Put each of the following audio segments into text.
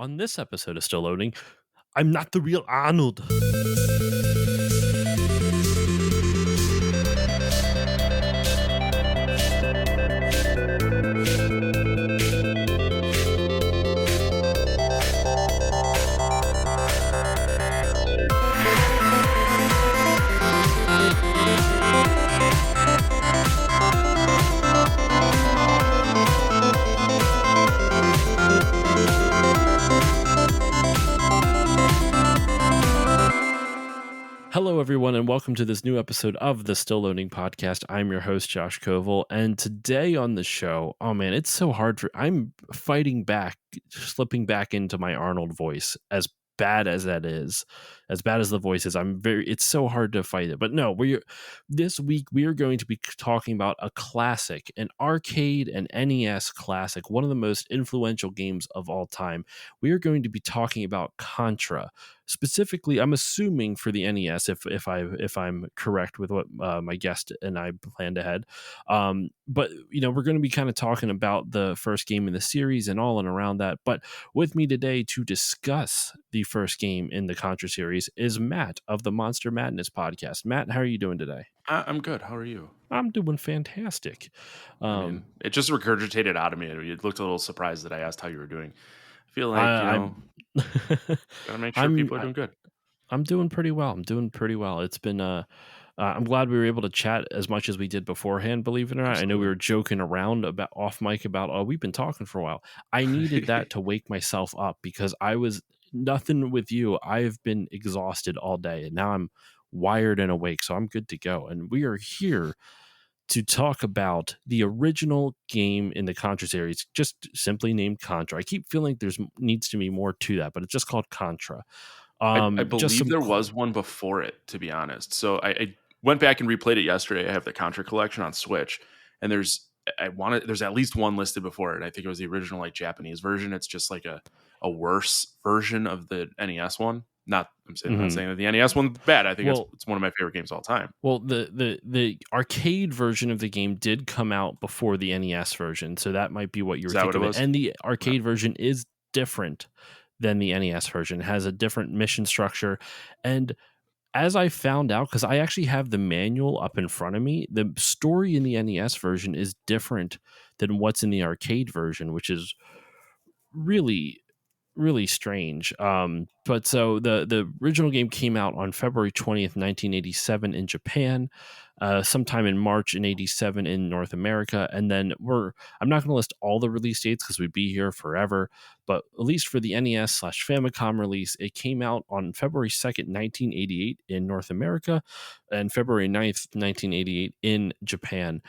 On this episode of Still Loading, I'm not the real Arnold. Hello, everyone, and welcome to this new episode of the Still Loading podcast. I'm your host, Josh Koval, and today on the show, oh man, it's so hard I'm fighting back, slipping back into my Arnold voice, as bad as that is, as bad as the voice is. It's so hard to fight it. But no, this week we are going to be talking about a classic, an arcade and NES classic, one of the most influential games of all time. We are going to be talking about Contra. Specifically, I'm assuming for the NES, if I'm correct with what my guest and I planned ahead. But we're going to be kind of talking about the first game in the series and all and around that. But with me today to discuss the first game in the Contra series is Matt of the Monster Madness podcast. Matt, how are you doing today? I'm good. How are you? I'm doing fantastic. It just regurgitated out of me. You looked a little surprised that I asked how you were doing. I feel like, gotta make sure people are doing good. I'm doing pretty well. It's been, I'm glad we were able to chat as much as we did beforehand, believe it or not. Absolutely. I know we were joking around about off mic about, oh, we've been talking for a while. I needed that to wake myself up because I was nothing with you. I've been exhausted all day and now I'm wired and awake. So I'm good to go. And we are here to talk about the original game in the Contra series, just simply named Contra. I keep feeling needs to be more to that, but it's just called Contra. I believe there was one before it, to be honest. So I went back and replayed it yesterday. I have the Contra collection on Switch, and there's at least one listed before it. I think it was the original Japanese version. It's just like a worse version of the NES one. Not saying that the NES one's bad. I think it's one of my favorite games of all time. Well, the arcade version of the game did come out before the NES version, so that might be what you were thinking of. And the arcade version is different than the NES version. It has a different mission structure. And as I found out, because I actually have the manual up in front of me, the story in the NES version is different than what's in the arcade version, which is really strange. But so the original game came out on February 20th, 1987 in Japan, sometime in March in 87 in North America. And then I'm not going to list all the release dates because we'd be here forever, but at least for the NES/Famicom release, it came out on February 2nd, 1988 in North America and February 9th, 1988 in Japan.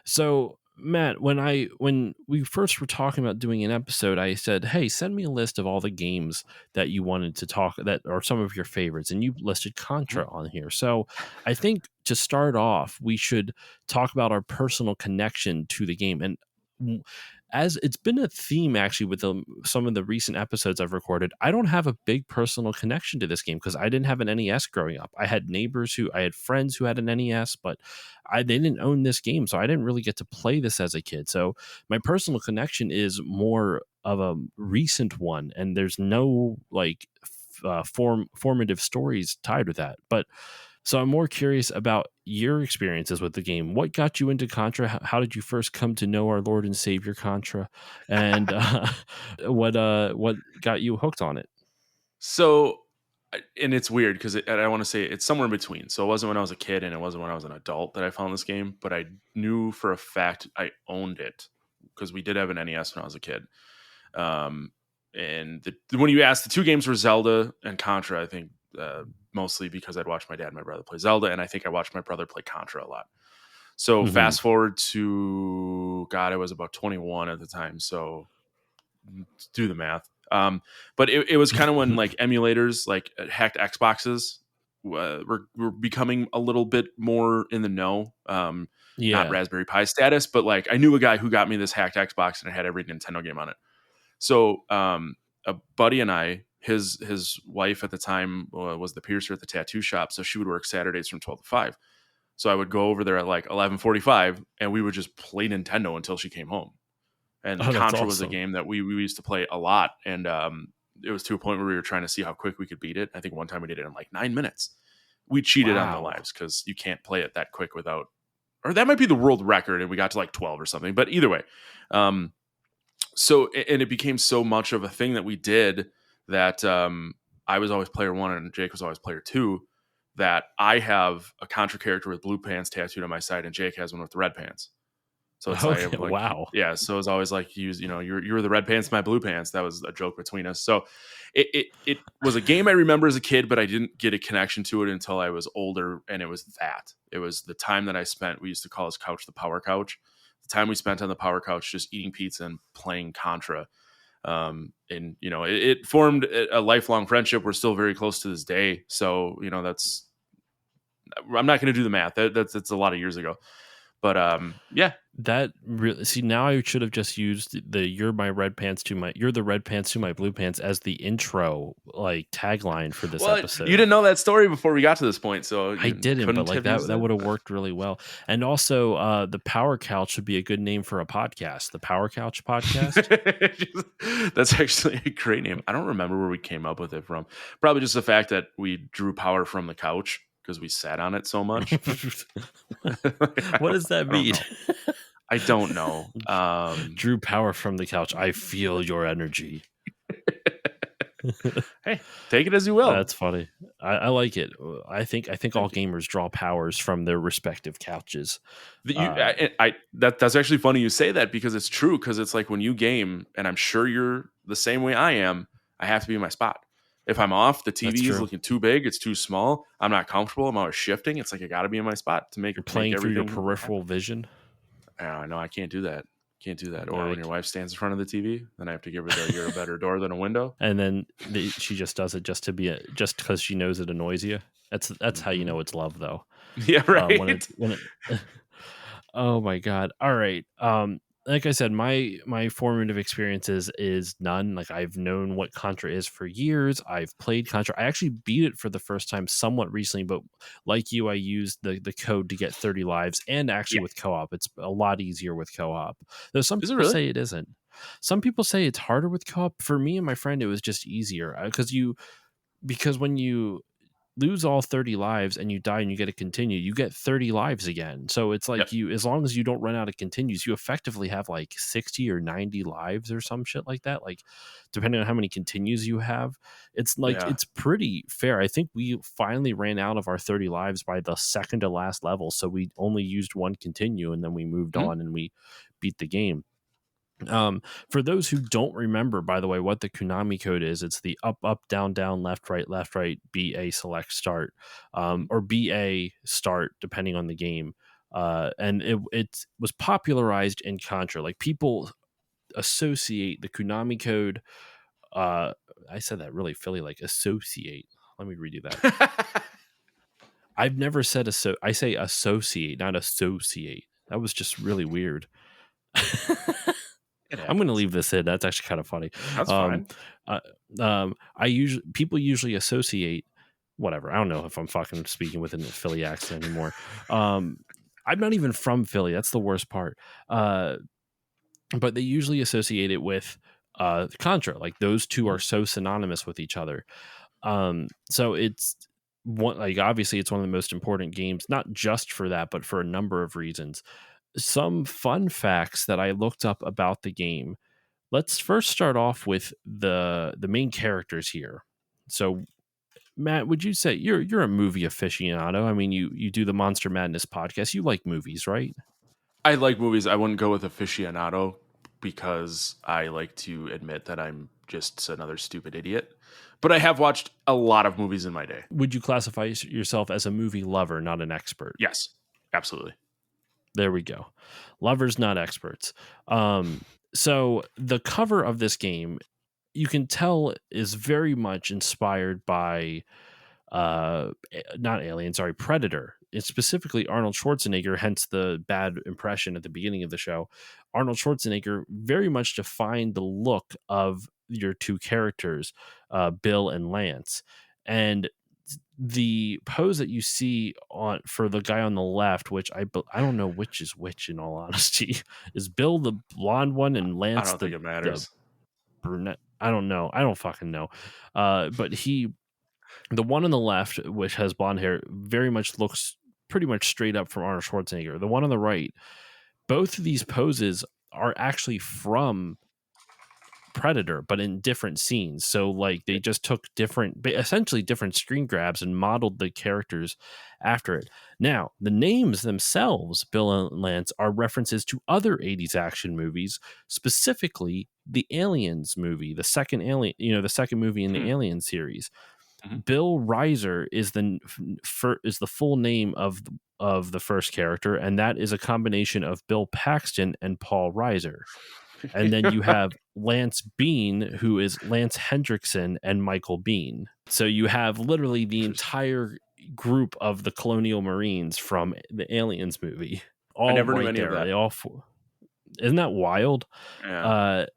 So Matt, when we first were talking about doing an episode, I said, hey, send me a list of all the games that you wanted to talk that are some of your favorites. And you listed Contra on here. So I think to start off, we should talk about our personal connection to the game. And as it's been a theme actually with some of the recent episodes I've recorded, I don't have a big personal connection to this game because I didn't have an NES growing up. I had friends who had an NES, but they didn't own this game, so I didn't really get to play this as a kid. So my personal connection is more of a recent one, and there's no formative stories tied with that. But so I'm more curious about your experiences with the game. What got you into Contra? How did you first come to know our Lord and Savior Contra? And what got you hooked on it? So, and it's weird because I want to say it's somewhere in between. So it wasn't when I was a kid and it wasn't when I was an adult that I found this game, but I knew for a fact I owned it because we did have an NES when I was a kid. And when you asked, the two games were Zelda and Contra, I think, mostly because I'd watched my dad and my brother play Zelda, and I think I watched my brother play Contra a lot. So fast forward to, I was about 21 at the time, so do the math. But it was kind of when emulators, hacked Xboxes, were becoming a little bit more in the know. Not Raspberry Pi status, but I knew a guy who got me this hacked Xbox, and it had every Nintendo game on it. So a buddy and I, his wife at the time was the piercer at the tattoo shop, so she would work Saturdays from 12 to 5. So I would go over there at 11:45, and we would just play Nintendo until she came home. And Contra was a game that we used to play a lot, and it was to a point where we were trying to see how quick we could beat it. I think one time we did it in like 9 minutes. We cheated on the lives because you can't play it that quick without, or that might be the world record, and we got to like 12 or something. But either way, so and it became so much of a thing that we did that I was always player 1 and Jake was always player 2. That I have a Contra character with blue pants tattooed on my side, and Jake has one with the red pants. So it's like, wow. Yeah. So it's always like, you're the red pants, my blue pants. That was a joke between us. So it was a game I remember as a kid, but I didn't get a connection to it until I was older. And it was the time that I spent. We used to call his couch the power couch. The time we spent on the power couch, just eating pizza and playing Contra. And it formed a lifelong friendship. We're still very close to this day. So, I'm not going to do the math. That's a lot of years ago. But yeah, that really, see, now I should have just used you're the red pants to my blue pants as the intro like tagline for this episode. You didn't know that story before we got to this point, so I didn't, but like that would have worked really well. And also, the Power Couch would be a good name for a podcast. The Power Couch Podcast. That's actually a great name. I don't remember where we came up with it from. Probably just the fact that we drew power from the couch because we sat on it so much. What does that mean? I don't know. Drew power from the couch. I feel your energy. Hey, take it as you will. That's funny. I like it. I think all gamers draw powers from their respective couches. That's actually funny you say that, because it's true. Because it's like when you game, and I'm sure you're the same way I am, I have to be in my spot. If I'm off, the TV is looking too big, it's too small, I'm not comfortable, I'm always shifting. It's like I got to be in my spot to make. You're playing through your peripheral vision. No, I can't do that. Or when your wife stands in front of the TV, then I have to give her you're a better door than a window. And then she just does it just because she knows it annoys you. That's how you know it's love, though. Yeah, right. Oh my God. All right. Like I said, my formative experiences is none. Like, I've known what Contra is for years. I've played Contra. I actually beat it for the first time somewhat recently, but like you, I used the code to get 30 lives, and actually with co-op, it's a lot easier with co-op. Though some people say it isn't. Some people say it's harder with co-op. For me and my friend, it was just easier because when you lose all 30 lives and you die and you get to continue, you get 30 lives again. So it's like as long as you don't run out of continues, you effectively have like 60 or 90 lives or some shit like that. Like, depending on how many continues you have, it's like, it's pretty fair. I think we finally ran out of our 30 lives by the second to last level. So we only used one continue, and then we moved on and we beat the game. For those who don't remember, by the way, what the Konami code is, it's the up, up, down, down, left, right, BA select start, or BA start, depending on the game. And it was popularized in Contra. Like, people associate the Konami code. I said that really Philly, like associate. Let me redo that. I've never said I say associate, not associate. That was just really weird. I'm going to leave this in. That's actually kind of funny. That's fine. People usually associate whatever. I don't know if I'm fucking speaking with a Philly accent anymore. I'm not even from Philly. That's the worst part. But they usually associate it with Contra. Like, those two are so synonymous with each other. So it's obviously it's one of the most important games, not just for that, but for a number of reasons. Some fun facts that I looked up about the game. Let's first start off with the main characters here. So, Matt, would you say you're a movie aficionado? I mean, you do the Monster Madness podcast. You like movies, right? I like movies. I wouldn't go with aficionado, because I like to admit that I'm just another stupid idiot. But I have watched a lot of movies in my day. Would you classify yourself as a movie lover, not an expert? Yes, absolutely. There we go. Lovers, not experts. So the cover of this game, you can tell, is very much inspired by Predator. It's specifically Arnold Schwarzenegger, hence the bad impression at the beginning of the show. Arnold Schwarzenegger very much defined the look of your two characters, Bill and Lance. And the pose that you see for the guy on the left, which I don't know which is which, in all honesty, is Bill the blonde one and Lance I don't think it matters. The brunette. I don't know. I don't fucking know. But the one on the left, which has blonde hair, very much looks pretty much straight up from Arnold Schwarzenegger. The one on the right, both of these poses are actually from Predator, but in different scenes. So like they just took essentially different screen grabs and modeled the characters after it. Now, the names themselves, Bill and Lance, are references to other 80s action movies, specifically the Aliens movie, the second Alien, the second movie in the Alien series. Mm-hmm. Bill Reiser is the full name of the first character, and that is a combination of Bill Paxton and Paul Reiser. And then you have Lance Bean, who is Lance Hendrickson and Michael Bean. So you have literally the entire group of the Colonial Marines from the Aliens movie. All I never knew any of that. They all isn't that wild? Yeah.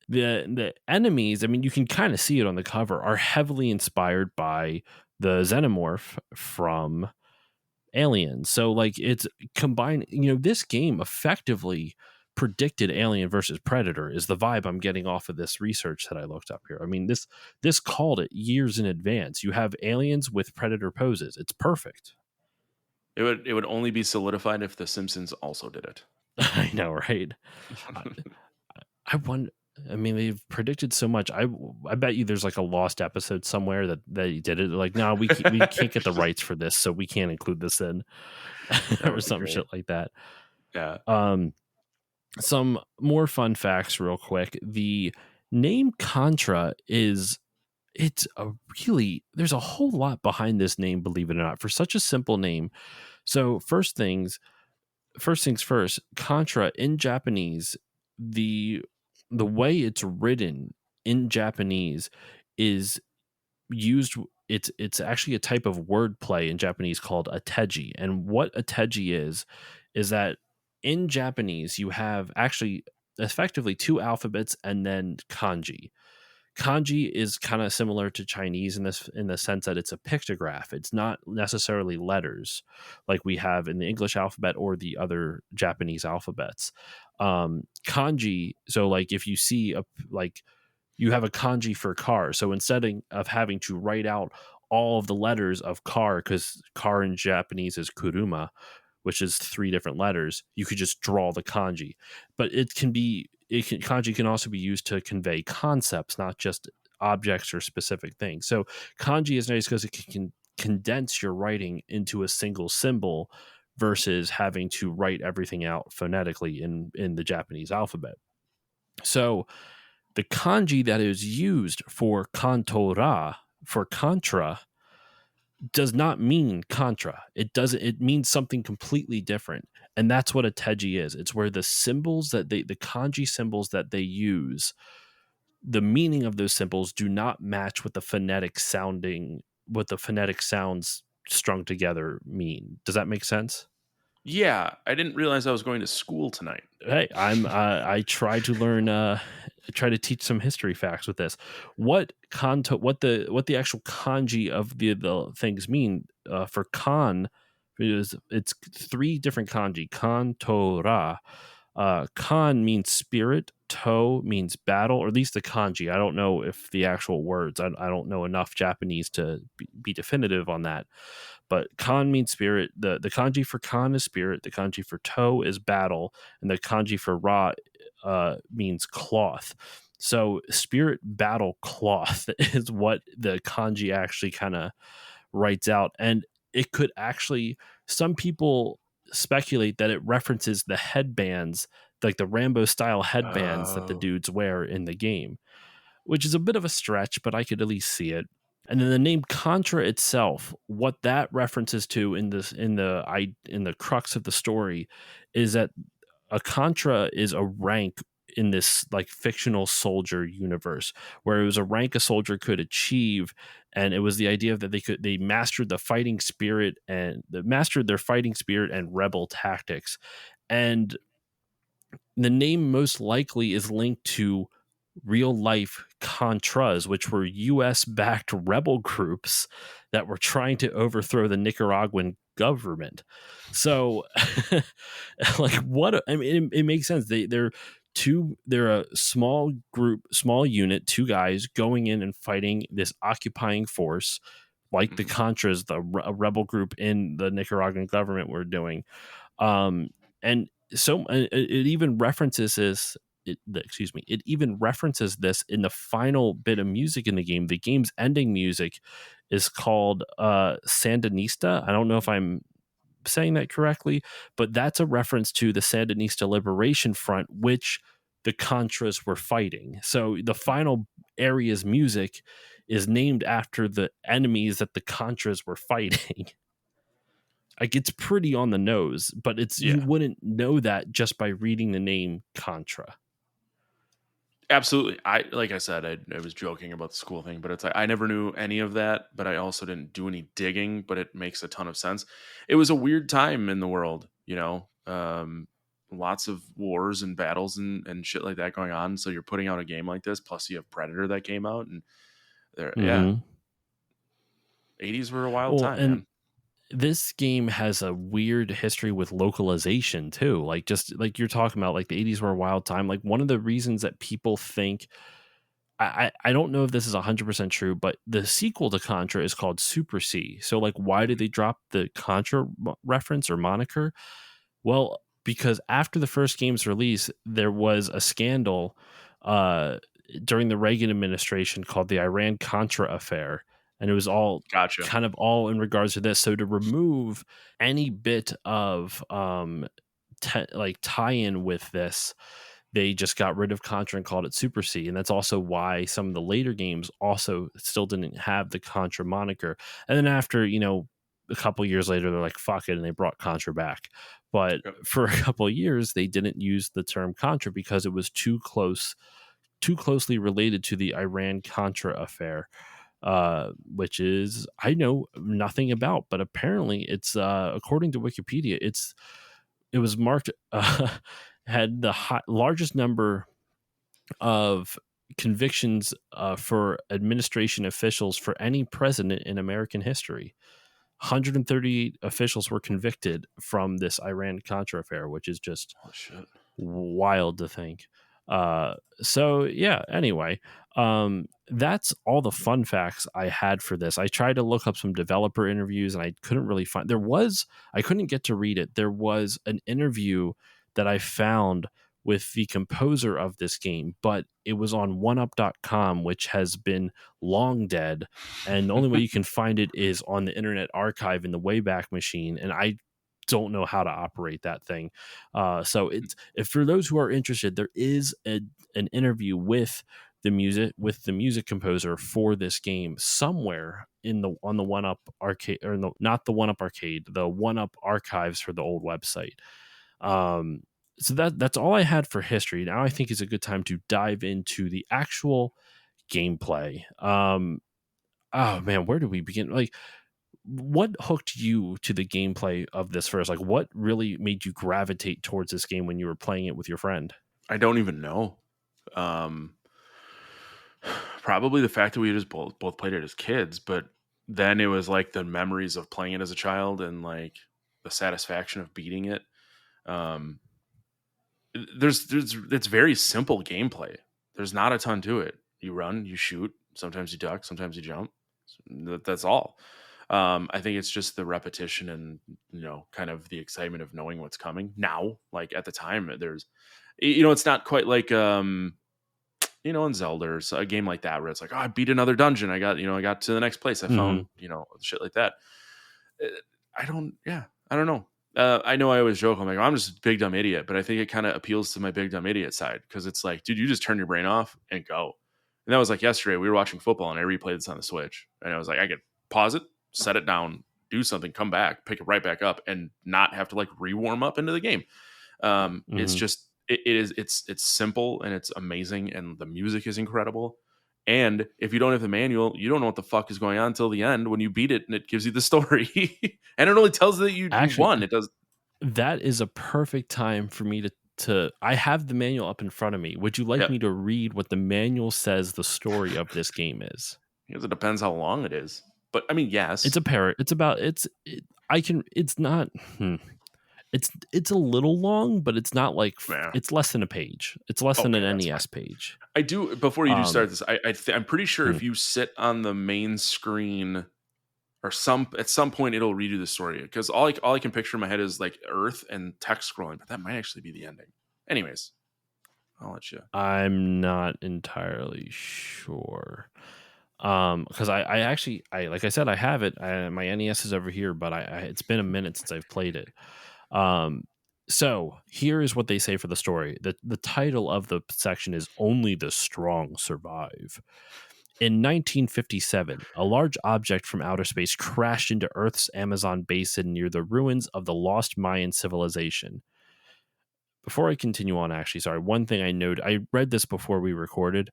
The enemies, I mean, you can kind of see it on the cover, are heavily inspired by the xenomorph from Aliens. So like it's combined, this game effectively predicted Alien versus Predator is the vibe I'm getting off of this research that I looked up here. I mean, this called it years in advance. You have Aliens with Predator poses. It's perfect. It would only be solidified if The Simpsons also did it. I know, right? I wonder. I mean, they've predicted so much. I bet you there's like a lost episode somewhere that he did it. Like, no, we can't get the rights for this, so we can't include this in, or some shit like that. Yeah. Some more fun facts, real quick. The name Contra there's a whole lot behind this name, believe it or not, for such a simple name. So first things first, Contra in Japanese, the way it's written in Japanese is used. It's actually a type of wordplay in Japanese called ateji. And what ateji is that in Japanese you have actually effectively two alphabets and then kanji. Kanji is kind of similar to Chinese in the sense that it's a pictograph. It's not necessarily letters like we have in the English alphabet or the other Japanese alphabets. Kanji, so like if you see you have a kanji for car. So instead of having to write out all of the letters of car, because car in Japanese is kuruma, which is 3 different letters, you could just draw the kanji. But kanji can also be used to convey concepts, not just objects or specific things. So kanji is nice because it can condense your writing into a single symbol versus having to write everything out phonetically in the Japanese alphabet. So the kanji that is used for Contra, does not mean Contra. It means something completely different. And that's what a teji is. It's where the kanji symbols that they use, the meaning of those symbols do not match what the phonetic sounds strung together mean. Does that make sense? Yeah, I didn't realize I was going to school tonight. Hey, I try to learn. Try to teach some history facts with this. What the actual kanji of the things mean for kan is it's 3 different kanji. Kantora. Kan means spirit. To means battle, or at least the kanji. I don't know if the actual words. I don't know enough Japanese to be definitive on that. But kan means spirit. The kanji for kan is spirit. The kanji for to is battle, and the kanji for ra means cloth. So spirit, battle, cloth is what the kanji actually kind of writes out, and it could actually. Some people speculate that it references the headbands, like the Rambo style headbands that the dudes wear in the game, which is a bit of a stretch, but I could at least see it. And then the name Contra itself, what that references to in the crux of the story is that a Contra is a rank in this like fictional soldier universe, where it was a rank a soldier could achieve, and it was the idea that they mastered their fighting spirit and rebel tactics. And the name most likely is linked to real life Contras, which were US backed rebel groups that were trying to overthrow the Nicaraguan government. So like it makes sense. They're they're a small group, small unit, 2 guys going in and fighting this occupying force, like the Contras, a rebel group in the Nicaraguan government were doing. And so it even references this. It even references this in the final bit of music in the game. The game's ending music is called Sandinista. I don't know if I'm saying that correctly, but that's a reference to the Sandinista Liberation Front, which the Contras were fighting. So the final area's music is named after the enemies that the Contras were fighting. Like, it's pretty on the nose, but you wouldn't know that just by reading the name Contra. Absolutely. Like I said, I was joking about the school thing, but it's like I never knew any of that, but I also didn't do any digging, but it makes a ton of sense. It was a weird time in the world, lots of wars and battles and shit like that going on. So you're putting out a game like this, plus you have Predator that came out, and there, 80s were a wild time, man. This game has a weird history with localization too. Like, just like you're talking about, like the 80s were a wild time. Like, one of the reasons that people think, I don't know if this is 100% true, but the sequel to Contra is called Super C. So, like, why did they drop the Contra reference or moniker? Well, because after the first game's release, there was a scandal during the Reagan administration called the Iran-Contra affair. And it was all kind of all in regards to this. So to remove any bit of tie-in with this, they just got rid of Contra and called it Super C. And that's also why some of the later games also still didn't have the Contra moniker. And then after, a couple years later, they're like, fuck it, and they brought Contra back. But for a couple of years, they didn't use the term Contra because it was too closely related to the Iran-Contra affair. Which is, I know nothing about, but apparently it's according to Wikipedia, it was marked had the largest number of convictions for administration officials for any president in American history. 138 officials were convicted from this Iran-Contra affair, which is just wild to think. So yeah, anyway, that's all the fun facts I had for this. I tried to look up some developer interviews and I couldn't really find, I couldn't get to read it. There was an interview that I found with the composer of this game, but it was on oneup.com, which has been long dead. And the only way you can find it is on the Internet Archive in the Wayback Machine. And I don't know how to operate that thing. So if for those who are interested, there is an interview with the music composer for this game somewhere on the OneUp arcade, or not the OneUp arcade, the OneUp archives for the old website. So that's all I had for history. Now I think is a good time to dive into the actual gameplay. Oh man, where do we begin? Like, what hooked you to the gameplay of this first? Like, what really made you gravitate towards this game when you were playing it with your friend? I don't even know. Probably the fact that we just both played it as kids, but then it was like the memories of playing it as a child and like the satisfaction of beating it. It's very simple gameplay. There's not a ton to it. You run, you shoot, sometimes you duck, sometimes you jump. That's all. I think it's just the repetition and, kind of the excitement of knowing what's coming now. Like at the time, it's not quite like, in Zelda or a game like that where it's like, oh, I beat another dungeon. I got to the next place. I found, shit like that. I don't know. I know I always joke, I'm like, I'm just a big dumb idiot, but I think it kind of appeals to my big dumb idiot side because it's like, dude, you just turn your brain off and go. And that was like yesterday. We were watching football and I replayed this on the Switch, and I was like, I could pause it, set it down, do something, come back, pick it right back up, and not have to like re-warm up into the game. It's just it's simple and it's amazing, and the music is incredible. And if you don't have the manual, you don't know what the fuck is going on until the end when you beat it and it gives you the story. And it only tells you that you won. It does. That is a perfect time for me to I have the manual up in front of me. Would you like me to read what the manual says the story of this game is? Because it depends how long it is. But I mean, yes. It's a parrot. It's about It's a little long, but it's not like Yeah. it's less than a page. It's less than Okay, an that's fine. NES page. I do. Before you do start this, I'm pretty sure hmm. if you sit on the main screen or at some point it'll redo the story, because all I can picture in my head is like Earth and text scrolling, but that might actually be the ending. Anyways, I'll let you. I'm not entirely sure. Because I actually like I said, I have it. My NES is over here, but it's been a minute since I've played it. Um, so here is what they say for the story. The title of the section is "Only the Strong Survive." In 1957, a large object from outer space crashed into Earth's Amazon basin near the ruins of the lost Mayan civilization. Before I continue on, actually, sorry, one thing I noted, I read this before we recorded.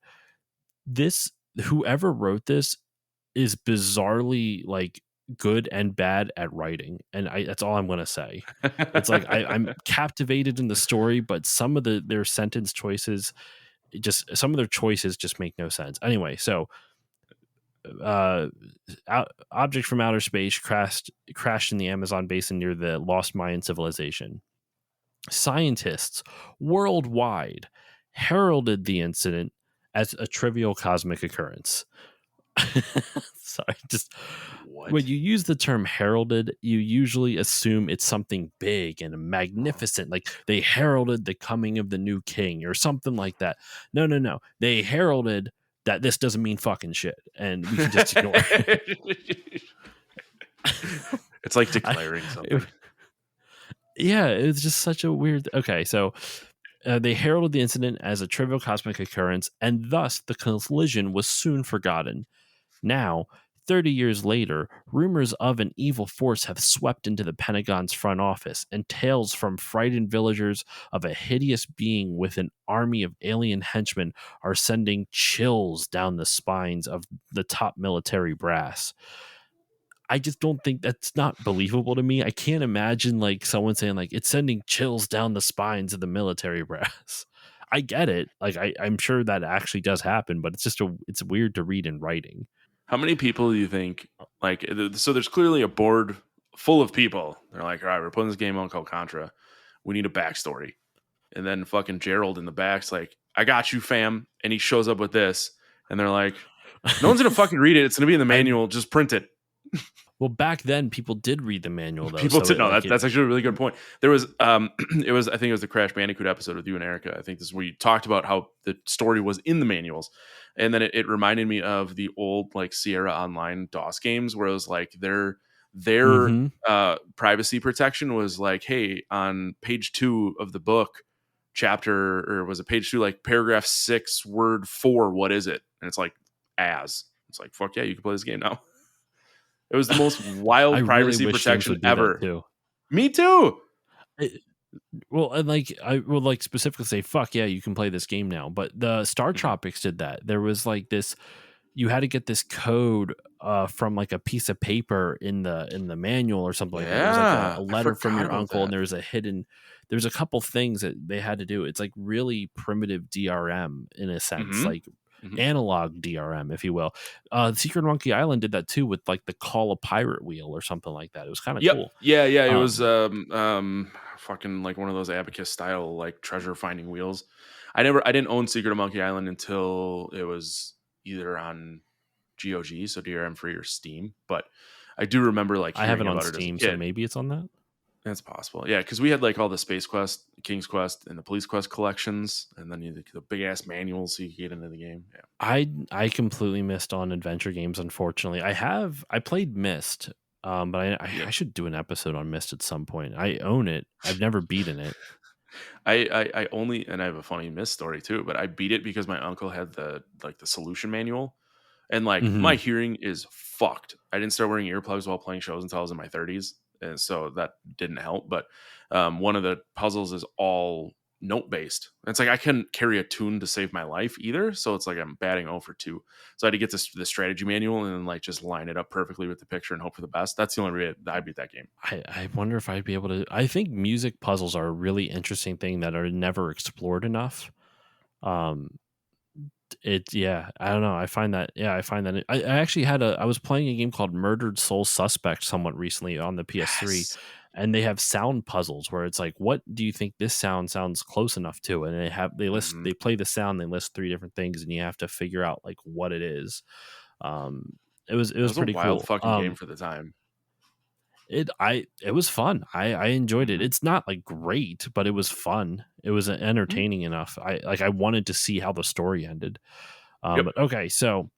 This, whoever wrote this is bizarrely like good and bad at writing, and that's all I'm gonna say. It's like I'm captivated in the story, but some of their sentence choices, some of their choices just make no sense. Anyway, so uh, object from outer space crashed in the Amazon basin near the lost Mayan civilization. Scientists worldwide heralded the incident as a trivial cosmic occurrence. Sorry, just when What? you use the term heralded, you usually assume it's something big and magnificent, like they heralded the coming of the new king or something like that. No, no, no. They heralded that this doesn't mean fucking shit, and we can just ignore it. It's like I, declaring something. yeah, it's just such a weird. Okay, so they heralded the incident as a trivial cosmic occurrence, and thus the collision was soon forgotten. Now, 30 years later, rumors of an evil force have swept into the Pentagon's front office, and tales from frightened villagers of a hideous being with an army of alien henchmen are sending chills down the spines of the top military brass. I just don't think that's not believable to me. I can't imagine like someone saying like it's sending chills down the spines of the military brass. I get it. Like I'm sure that actually does happen, but it's weird to read in writing. How many people do you think, like, so there's clearly a board full of people. They're like, all right, we're putting this game on called Contra. We need a backstory. And then fucking Gerald in the back's like, I got you, fam. And he shows up with this. And they're like, no one's going to fucking read it. It's going to be in the I manual. Just print it. Well, back then people did read the manual though, People so did it know like that. it. That's actually a really good point. There was, I think it was the Crash Bandicoot episode with you and Erica. I think this is where you talked about how the story was in the manuals. And then it reminded me of the old like Sierra Online DOS games where it was like their Mm-hmm. privacy protection was like, hey, on page 2 of the book, chapter, or was it page 2, like paragraph 6, word 4, what is it? And it's like, as. It's like, fuck yeah, you can play this game now. It was the most I wild really privacy wish games protection would do that ever. too. Me too. Well, and like I will like specifically say, "Fuck yeah, you can play this game now." But the Star Mhm. Tropics did that. There was like this, you had to get this code from like a piece of paper in the manual or something like that. It was like Yeah, a I letter from forgot your about uncle, and that. there's a couple things that they had to do. It's like really primitive DRM in a sense, Hmm. like Hmm. analog DRM, if you will. Secret Monkey Island did that too with like the Call a Pirate wheel or something like that. It was kind of Yep. cool. Yeah, yeah. It was Um, fucking like one of those abacus style like treasure finding wheels. I didn't own Secret of Monkey Island until it was either on GOG, so DRM free, or Steam. But I do remember like I have hearing it on about it as a Steam, so kid. maybe it's on that. That's possible. Yeah, because we had like all the Space Quest, King's Quest, and the Police Quest collections, and then the big ass manuals so you could get into the game. Yeah. I completely missed on adventure games. Unfortunately, I played Myst, but Yep. I should do an episode on Myst at some point. I own it. I've never beaten it. I only, and I have a funny miss story too, but I beat it because my uncle had the solution manual, and like my Hmm. hearing is fucked. I didn't start wearing earplugs while playing shows until I was in my 30s, and so that didn't help. But one of the puzzles is all note based. It's like I couldn't carry a tune to save my life either, so it's like I'm batting 0 for 2. So I had to get the strategy manual and then like just line it up perfectly with the picture and hope for the best. That's the only way I beat that game. I wonder if I'd be able to. I think music puzzles are a really interesting thing that are never explored enough. Um, Yeah, I don't know. I find that I actually I was playing a game called Murdered Soul Suspect somewhat recently on the PS3, Yes. and they have sound puzzles where it's like, what do you think this sounds close enough to? And Mm-hmm. they play the sound, they list three different things, and you have to figure out like what it is. It That was was a pretty wild cool. fucking game for the time. It was fun. I enjoyed it. Mm-hmm. It's not like great, but it was fun. It was entertaining enough. I wanted to see how the story ended. Yep. But okay, so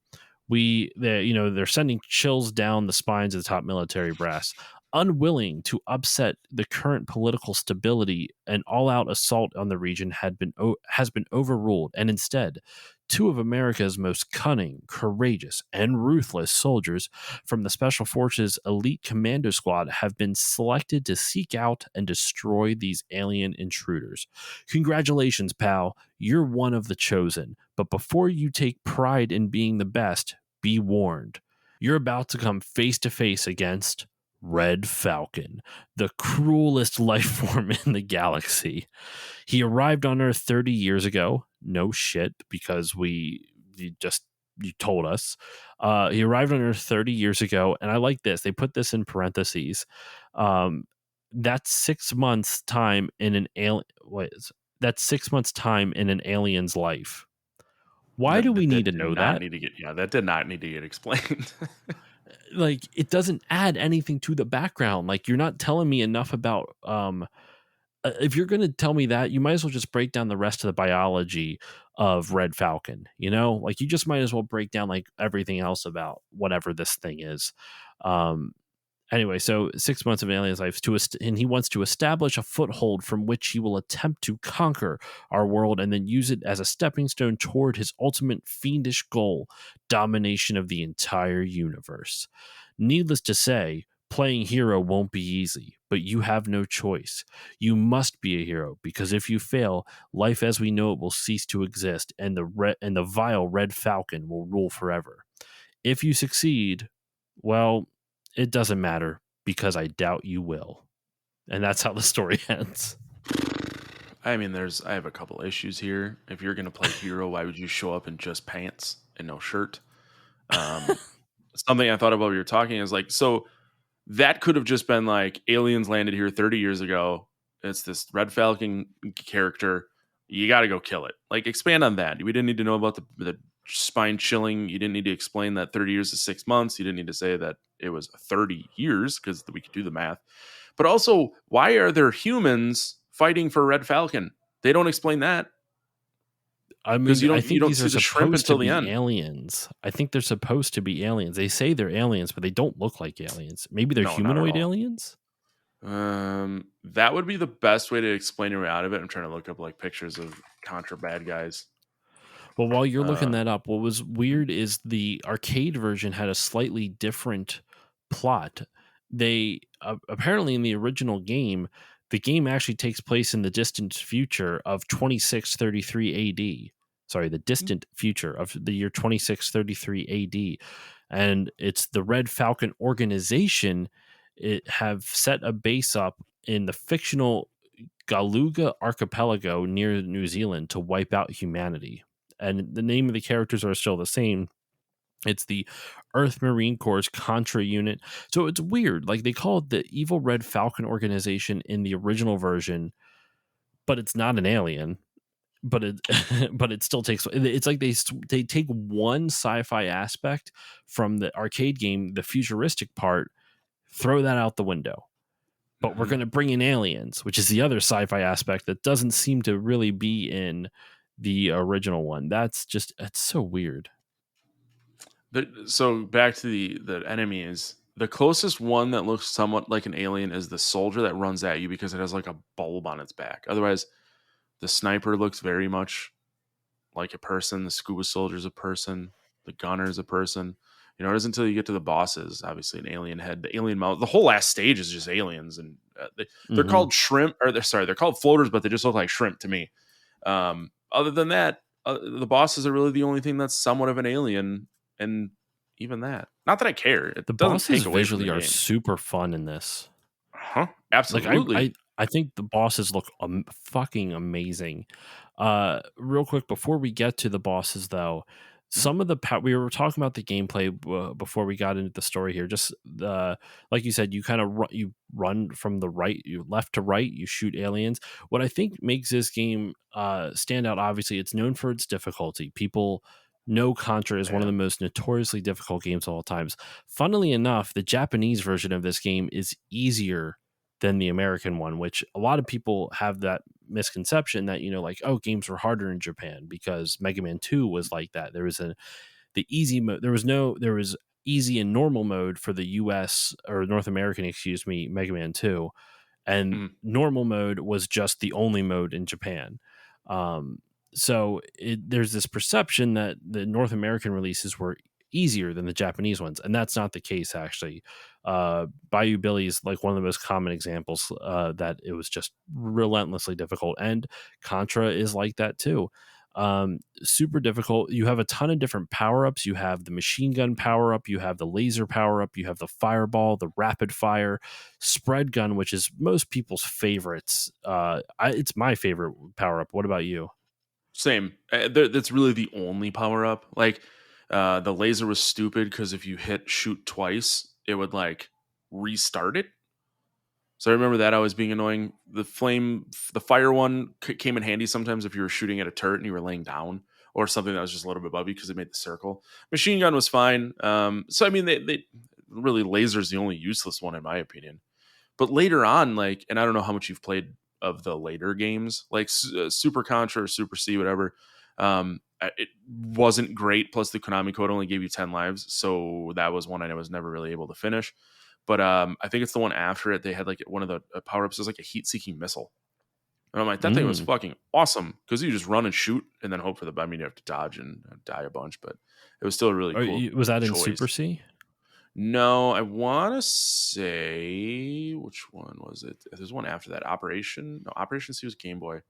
they're sending chills down the spines of the top military brass, unwilling to upset the current political stability. An all-out assault on the region has been overruled, and instead two of America's most cunning, courageous, and ruthless soldiers from the Special Forces Elite Commando Squad have been selected to seek out and destroy these alien intruders. Congratulations, pal. You're one of the chosen. But before you take pride in being the best, be warned. You're about to come face to face against Red Falcon, the cruelest life form in the galaxy. He arrived on Earth 30 years ago. No shit, because you told us. He arrived on Earth 30 years ago, and I like this. They put this in parentheses. Um, that's 6 months time in an alien. That's 6 months time in an alien's life. Why do we need to know that? That did not need to get explained. Like, it doesn't add anything to the background. Like, you're not telling me enough about if you're going to tell me that, you might as well just break down the rest of the biology of Red Falcon. Like, you just might as well break down like everything else about whatever this thing is. um Anyway, so 6 months of alien's life and he wants to establish a foothold from which he will attempt to conquer our world and then use it as a stepping stone toward his ultimate fiendish goal: domination of the entire universe. Needless to say, playing hero won't be easy, but you have no choice. You must be a hero, because if you fail, life as we know it will cease to exist, and the vile Red Falcon will rule forever. If you succeed, well, it doesn't matter, because I doubt you will. And that's how the story ends. I mean, I have a couple issues here. If you're gonna play hero, why would you show up in just pants and no shirt? Um, Something I thought about when you were talking is like, so that could have just been like aliens landed here 30 years ago. It's this Red Falcon character. You got to go kill it. Like, expand on that. We didn't need to know about the spine chilling. You didn't need to explain that 30 years is 6 months. You didn't need to say that it was 30 years, because we could do the math. But also, why are there humans fighting for Red Falcon? They don't explain that. I Because mean, I you think don't these see are the shrimp supposed to until the be end. aliens. I think they're supposed to be aliens. They say they're aliens, but they don't look like aliens. Maybe they're No, not at humanoid all. aliens? That would be the best way to explain your way out of it. I'm trying to look up like pictures of Contra bad guys. Well, while you're looking Uh, that up, what was weird is the arcade version had a slightly different plot. They apparently in the original game, the game actually takes place in the distant future of 2633 AD. Sorry, the distant future of the year 2633 AD. And it's the Red Falcon organization. It have set a base up in the fictional Galuga archipelago near New Zealand to wipe out humanity. And the name of the characters are still the same. It's the Earth Marine Corps Contra unit. So it's weird. Like, they call it the Evil Red Falcon organization in the original version, but it's not an alien. But it but it still takes. It's like they take one sci-fi aspect from the arcade game, the futuristic part, throw that out the window. But we're mhm. going to bring in aliens, which is the other sci-fi aspect that doesn't seem to really be in the original one. It's so weird. So back to the enemies. The closest one that looks somewhat like an alien is the soldier that runs at you, because it has like a bulb on its back. Otherwise, the sniper looks very much like a person. The scuba soldier is a person. The gunner is a person. It isn't until you get to the bosses, obviously an alien head, the alien mouth. The whole last stage is just aliens, and they're Mm-hmm. called shrimp, or they're called floaters, but they just look like shrimp to me. Other than that, the bosses are really the only thing that's somewhat of an alien, and even that, not that I care. It The doesn't bosses take away from the visually are game. super fun in this. Huh? Like Absolutely. I think the bosses look fucking amazing. Real quick before we get to the bosses, though, Mhm. some of the we were talking about the gameplay before we got into the story here. Just like you said, you kind of you run from the right, you left to right, you shoot aliens. What I think makes this game stand out, obviously, it's known for its difficulty. People know Contra is one of Yeah. the most notoriously difficult games of all times. Funnily enough, the Japanese version of this game is easier than the American one, which a lot of people have that misconception that, like, oh, games were harder in Japan because Mega Man 2 was like that. There was the easy mode. There was easy and normal mode for the US or North American, excuse me, Mega Man 2, and Mhm. normal mode was just the only mode in Japan. Um, so there's this perception that the North American releases were easier than the Japanese ones, and that's not the case actually. Bayou Billy is like one of the most common examples that it was just relentlessly difficult, and Contra is like that too. Super difficult. You have a ton of different power ups. You have the machine gun power up, you have the laser power up, you have the fireball, the rapid fire, spread gun, which is most people's favorites. It's my favorite power up. What about you? Same. That's really the only power up. Like, the laser was stupid because if you hit shoot twice, it would like restart it. So I remember that always being annoying. The fire one came in handy sometimes if you were shooting at a turret and you were laying down, or something that was just a little bit above you because it made the circle. Machine gun was fine. So I mean, they really, laser's the only useless one in my opinion. But later on, like, and I don't know how much you've played of the later games, like Super Contra or Super C, whatever. It wasn't great. Plus, the Konami code only gave you 10 lives, so that was one I was never really able to finish. But I think it's the one after it. They had like one of the power ups is like a heat seeking missile, and I'm like, that thing was Mm. fucking awesome because you just run and shoot and then hope for the. I mean, you have to dodge and die a bunch, but it was still a really cool Was that in Super choice. C? No, I want to say which one was it? There's one after that. Operation C was Game Boy.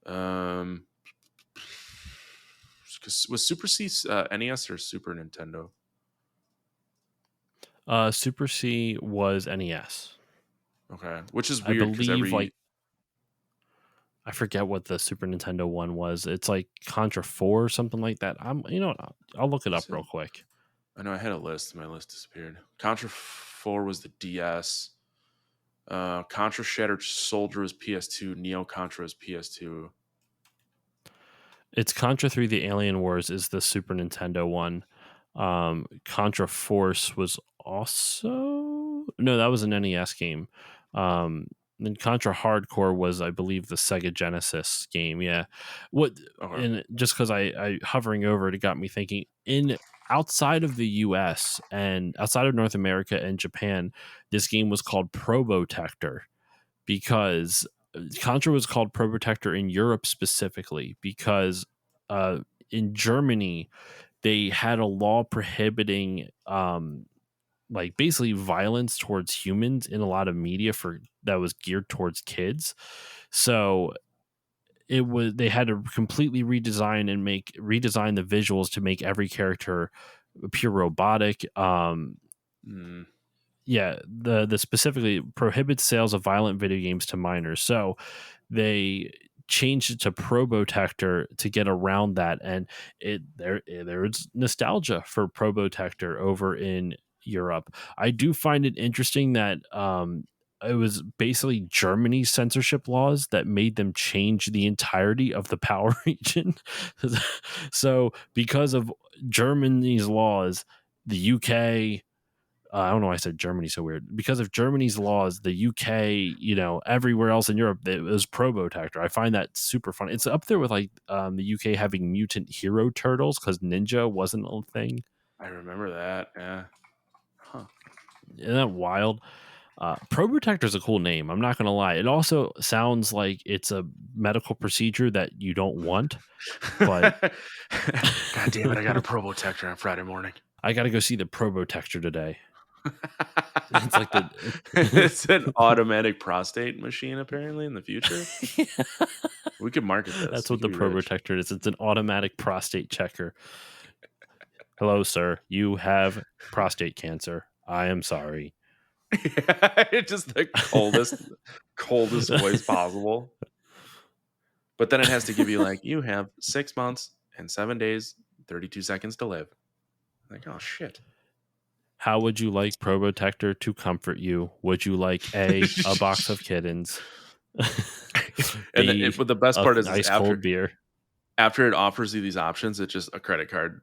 Um, 'Cause was Super C NES or Super Nintendo? Super C was NES. Okay, which is I weird because believe, like, I forget what the Super Nintendo one was. It's like Contra 4 or something like that. I'll look it up was it? real quick. I know I had a list. My list disappeared. Contra 4 was the DS. Contra Shattered Soldier was PS2. Neo Contra was PS2. It's Contra 3 The Alien Wars is the Super Nintendo one. Contra Force was also, no, that was an NES game. Then Contra Hardcore was, I believe, the Sega Genesis game. Yeah. What Okay. and just because I hovering over it got me thinking, in outside of the US and outside of North America and Japan, this game was called Probotector because Contra was called Probotector in Europe specifically because uh, in Germany they had a law prohibiting like basically violence towards humans in a lot of media for that was geared towards kids. So they had to completely redesign the visuals to make every character pure robotic. Mm. Yeah, the specifically prohibits sales of violent video games to minors. So they changed it to Probotector to get around that, and there's nostalgia for Probotector over in Europe. I do find it interesting that it was basically Germany's censorship laws that made them change the entirety of the power region. So because of Germany's laws, the UK, I don't know why I said Germany so weird. Because of Germany's laws, the UK, everywhere else in Europe, it was Probotector. I find that super fun. It's up there with like the UK having mutant hero turtles because Ninja wasn't a thing. I remember that. Yeah. Huh. Isn't that wild? Probotector is a cool name. I'm not going to lie. It also sounds like it's a medical procedure that you don't want, but God damn it! I got a Probotector on Friday morning. I got to go see the Probotector today. It's like It's an automatic prostate machine apparently in the future. We could market this. That's We what could the be rich. Probotector is. It's an automatic prostate checker. Hello, sir. You have prostate cancer. I am sorry. Just the coldest voice possible. But then it has to give you like, you have 6 months and 7 days, 32 seconds to live. Like, oh shit. How would you like Probotector to comfort you? Would you like a box of kittens? And B, but the best a part is ice cold beer. after it offers you these options, it just a credit card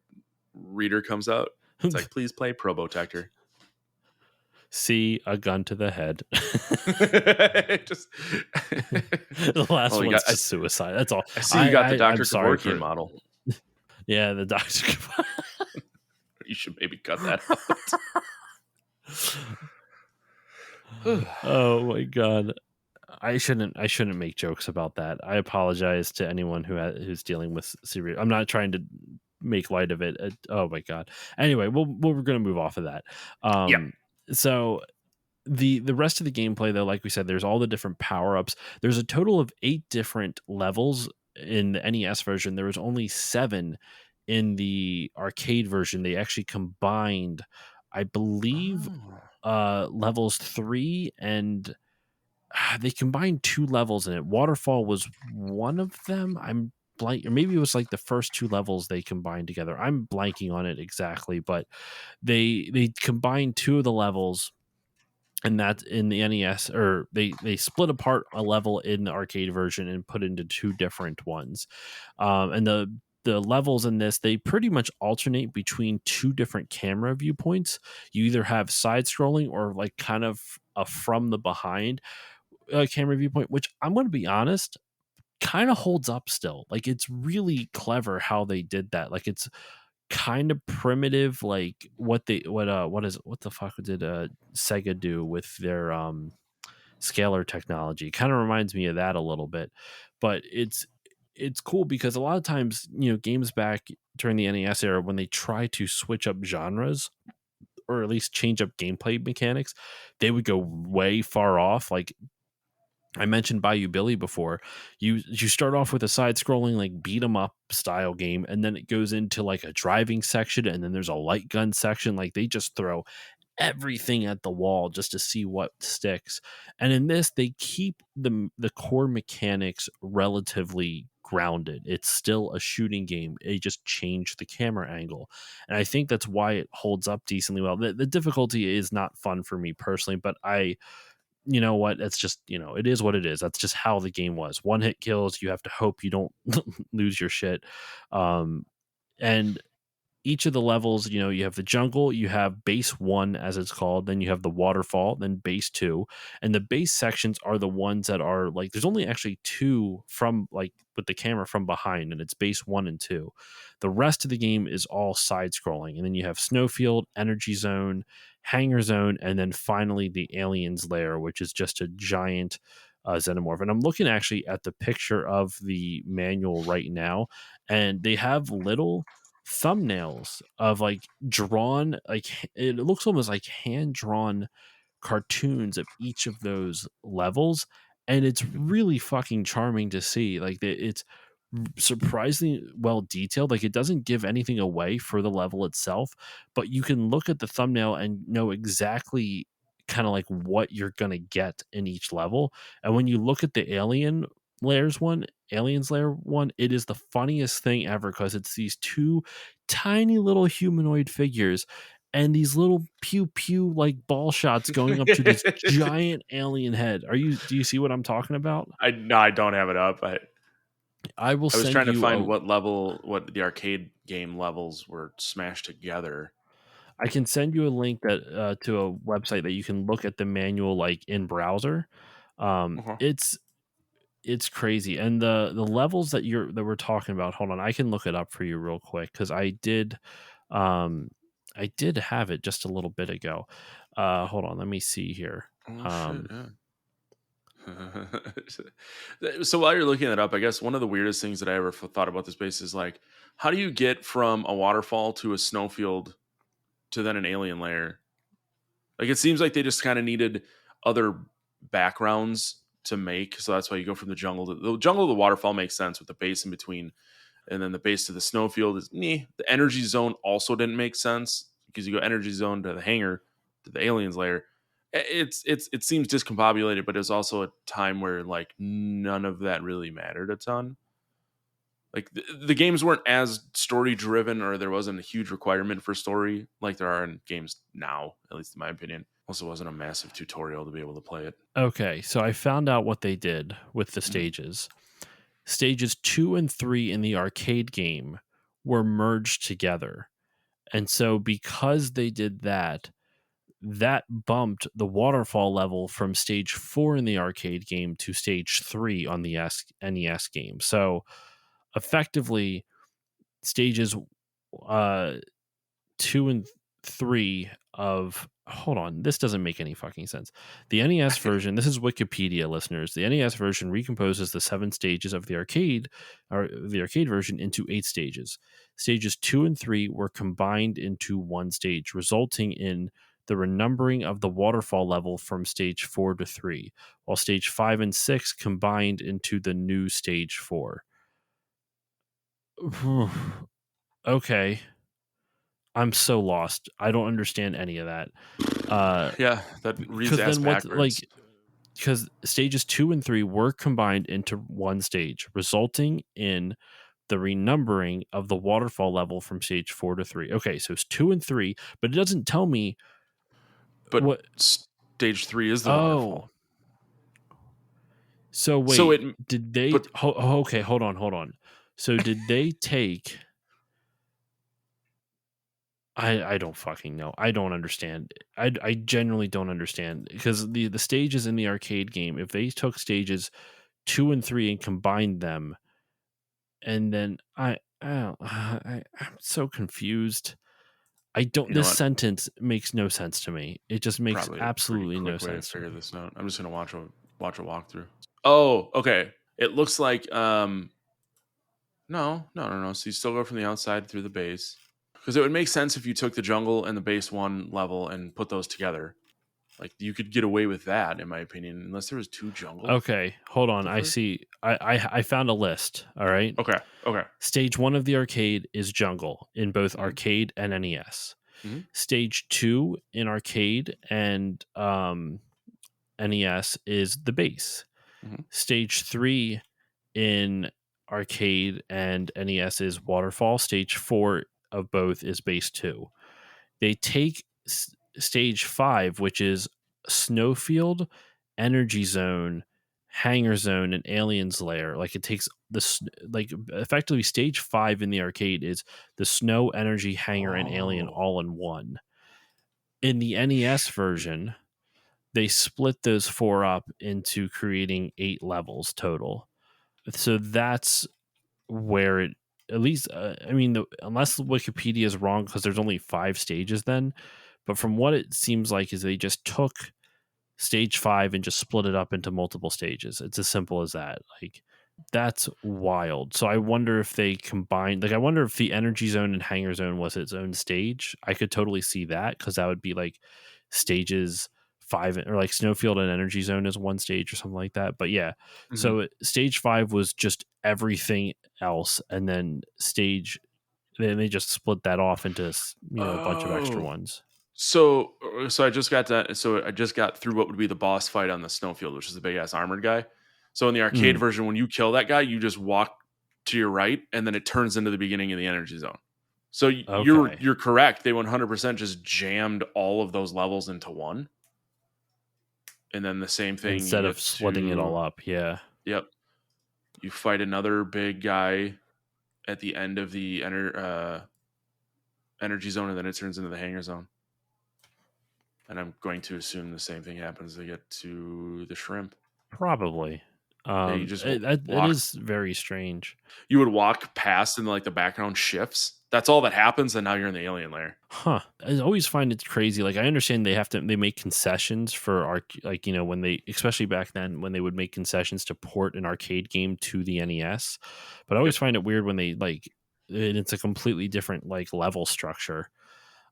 reader comes out. It's like, please play Probotector. C, a gun to the head. Just The last one's just suicide. That's all. I see you got the Dr. I'm sorry Kevorkian model. Yeah, the Dr. You should maybe cut that out. Oh my god. I shouldn't make jokes about that. I apologize to anyone who's dealing with serious. I'm not trying to make light of it. Oh my god. Anyway, we're going to move off of that. Yep. So the rest of the gameplay, though, like we said, there's all the different power-ups. There's a total of 8 different levels in the NES version. There was only 7 in the arcade version. They actually combined, I believe, levels 3 and they combined 2 levels in it. Waterfall was one of them. I'm blank, or maybe it was like the first 2 levels they combined together. I'm blanking on it exactly, but they combined 2 of the levels, and that's in the NES, or they split apart a level in the arcade version and put into 2 different ones. And the levels in this, they pretty much alternate between 2 different camera viewpoints. You either have side scrolling or like kind of a from the behind camera viewpoint, which I'm going to be honest, kind of holds up still. Like, it's really clever how they did that. Like, it's kind of primitive, like what the fuck did Sega do with their scalar technology. Kind of reminds me of that a little bit, but it's cool because a lot of times, games back during the NES era, when they try to switch up genres or at least change up gameplay mechanics, they would go way far off. Like, I mentioned Bayou Billy before. You start off with a side-scrolling like beat 'em up style game, and then it goes into like a driving section, and then there's a light gun section. Like, they just throw everything at the wall just to see what sticks. And in this, they keep the core mechanics relatively grounded. It's still a shooting game. They just change the camera angle, and I think that's why it holds up decently well. The difficulty is not fun for me personally, but you know what? It's just, it is what it is. That's just how the game was. One hit kills. You have to hope you don't lose your shit. And each of the levels, you have the jungle, you have base 1 as it's called, then you have the waterfall, then base 2, and the base sections are the ones that are like, there's only actually 2 from like with the camera from behind, and it's base 1 and 2. The rest of the game is all side scrolling, and then you have snowfield, energy zone, hangar zone, and then finally the aliens lair, which is just a giant xenomorph. And I'm looking actually at the picture of the manual right now, and they have little thumbnails of like drawn, like it looks almost like hand drawn cartoons of each of those levels, and it's really fucking charming to see. Like, it's surprisingly well detailed. Like, it doesn't give anything away for the level itself, but you can look at the thumbnail and know exactly kind of like what you're gonna get in each level. And when you look at the aliens layer one, it is the funniest thing ever, because it's these 2 tiny little humanoid figures and these little pew pew like ball shots going up to this giant alien head. Do you see what I'm talking about? No, I don't have it up. I will I was send trying to you find what the arcade game levels were smashed together. I can send you a link that to a website that you can look at the manual like in browser. Uh-huh. It's crazy, and the levels that we're talking about. Hold on, I can look it up for you real quick, because um I did have it just a little bit ago. Hold on, let me see here. Oh shit! Yeah. So while you're looking that up, I guess one of the weirdest things that I ever thought about this base is like, how do you get from a waterfall to a snowfield to then an alien layer? Like, it seems like they just kind of needed other backgrounds to make, so that's why you go from the jungle to the waterfall. Makes sense with the base in between, and then the base to the snowfield is The energy zone also didn't make sense, because you go energy zone to the hangar to the aliens layer, it seems discombobulated, but it's also a time where like none of that really mattered a ton. Like the games weren't as story driven, or there wasn't a huge requirement for story like there are in games now, at least in my opinion. Also, wasn't a massive tutorial to be able to play it. Okay, so I found out what they did with the Mhm. stages. Stages 2 and 3 in the arcade game were merged together. And so because they did that, that bumped the waterfall level from stage 4 in the arcade game to stage 3 on the NES game. So effectively, stages uh, 2 and 3 of hold on, this doesn't make any fucking sense. The NES version, this is Wikipedia listeners. The NES version recomposes the 7 stages of the arcade or the arcade version into 8 stages. Stages 2 and 3 were combined into one stage, resulting in the renumbering of the waterfall level from stage 4 to 3, while stage 5 and 6 combined into the new stage 4. Okay. I'm so lost. I don't understand any of that. Yeah, that reads Because ass then what, backwards. like, because stages 2 and 3 were combined into one stage, resulting in the renumbering of the waterfall level from stage 4 to 3. Okay, so it's 2 and 3, but it doesn't tell me But what. stage 3 is the Oh, waterfall. so So wait, did they? but Okay, hold on. So did they take? I don't fucking know. I don't understand. I genuinely don't understand because the stages in the arcade game, if they took stages 2 and 3 and combined them, and then I'm so confused. I don't. you know This what? sentence makes no sense to me. It just makes Probably a pretty absolutely no quick way to sense to figure me. this out. I'm just gonna watch a walkthrough. Oh, okay. It looks like no. So you still go from the outside through the base. Because it would make sense if you took the jungle and the base one level and put those together. Like you could get away with that, in my opinion, unless there was two jungles Okay, hold at on. the I first. see. I found a list. All right. Okay. Okay. Stage 1 of the arcade is jungle in both Mm-hmm. arcade and NES. Mm-hmm. Stage 2 in arcade and NES is the base. Mm-hmm. Stage 3 in arcade and NES is waterfall. Stage 4 of both is base 2. They take stage 5, which is snowfield, energy zone, hangar zone, and aliens layer. Like it takes this, like effectively stage 5 in the arcade is the snow, energy, hangar, and alien Oh. all in one. In the NES version, they split those 4 up into creating 8 levels total. So that's where it, at least I mean unless Wikipedia is wrong because there's only 5 stages then, but from what it seems like is they just took stage 5 and just split it up into multiple stages. It's as simple as that. Like that's wild. So I wonder if they combined, like I wonder if the energy zone and hangar zone was its own stage. I could totally see that because that would be like stages 5, or like snowfield and energy zone is one stage or something like that. But yeah, Mm-hmm. so stage 5 was just everything else, and then they just split that off into a bunch of extra Oh. ones. So I just got that. So I just got through what would be the boss fight on the snowfield, which is the big ass armored guy. So in the arcade Mm, version, when you kill that guy, you just walk to your right, and then it turns into the beginning of the energy zone. So okay, you're correct. They 100% just jammed all of those levels into one, and then the same thing you instead of get splitting it all to. up, yeah. Yep, you fight another big guy at the end of the energy zone, and then it turns into the hangar zone. And I'm going to assume the same thing happens to get to the shrimp. Probably. Yeah, you just It walk. is very strange. You would walk past, and like the background shifts. That's all that happens, and now you're in the alien layer. Huh. I always find it crazy. Like I understand they make concessions for like when they, especially back then when they would make concessions to port an arcade game to the NES. But I Yep. always find it weird when they like it's a completely different like level structure.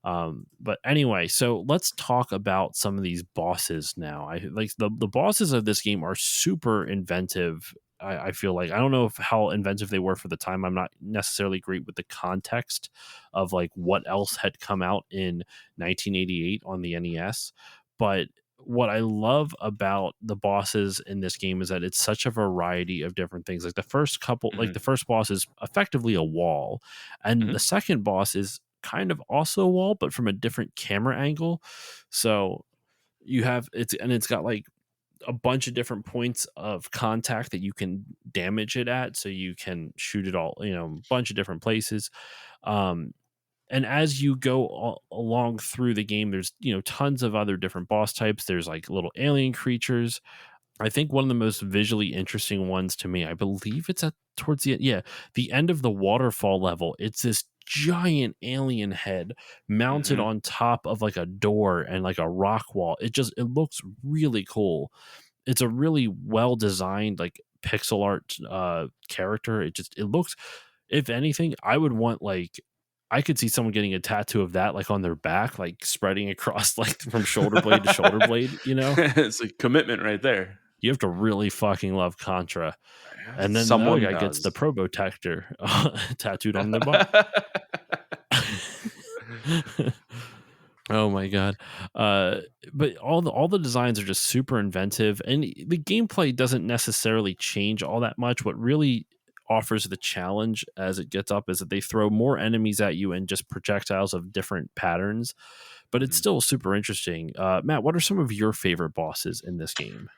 But anyway, so let's talk about some of these bosses now. I like the bosses of this game are super inventive. I feel like I don't know if how inventive they were for the time. I'm not necessarily great with the context of like what else had come out in 1988 on the NES, but what I love about the bosses in this game is that it's such a variety of different things. Like Mm-hmm. the first boss is effectively a wall, and Mm-hmm. the second boss is kind of also a wall, but from a different camera angle. So it's got like a bunch of different points of contact that you can damage it at, so you can shoot it all, a bunch of different places. Um, and as you go along through the game, there's tons of other different boss types. There's like little alien creatures. I think one of the most visually interesting ones to me, I believe it's at towards the end. Yeah, the end of the waterfall level. It's this giant alien head mounted Mm-hmm. on top of like a door and like a rock wall. It looks really cool. It's a really well designed like pixel art character. It looks, if anything, I would want like, I could see someone getting a tattoo of that like on their back, like spreading across like from shoulder blade to shoulder blade, It's a commitment right there. You have to really fucking love Contra. And then another Someone guy gets the does. Probotector tattooed on their butt. Oh my god. But all the designs are just super inventive, and the gameplay doesn't necessarily change all that much. What really offers the challenge as it gets up is that they throw more enemies at you and just projectiles of different patterns, but it's Mhm. still super interesting. Matt, what are some of your favorite bosses in this game?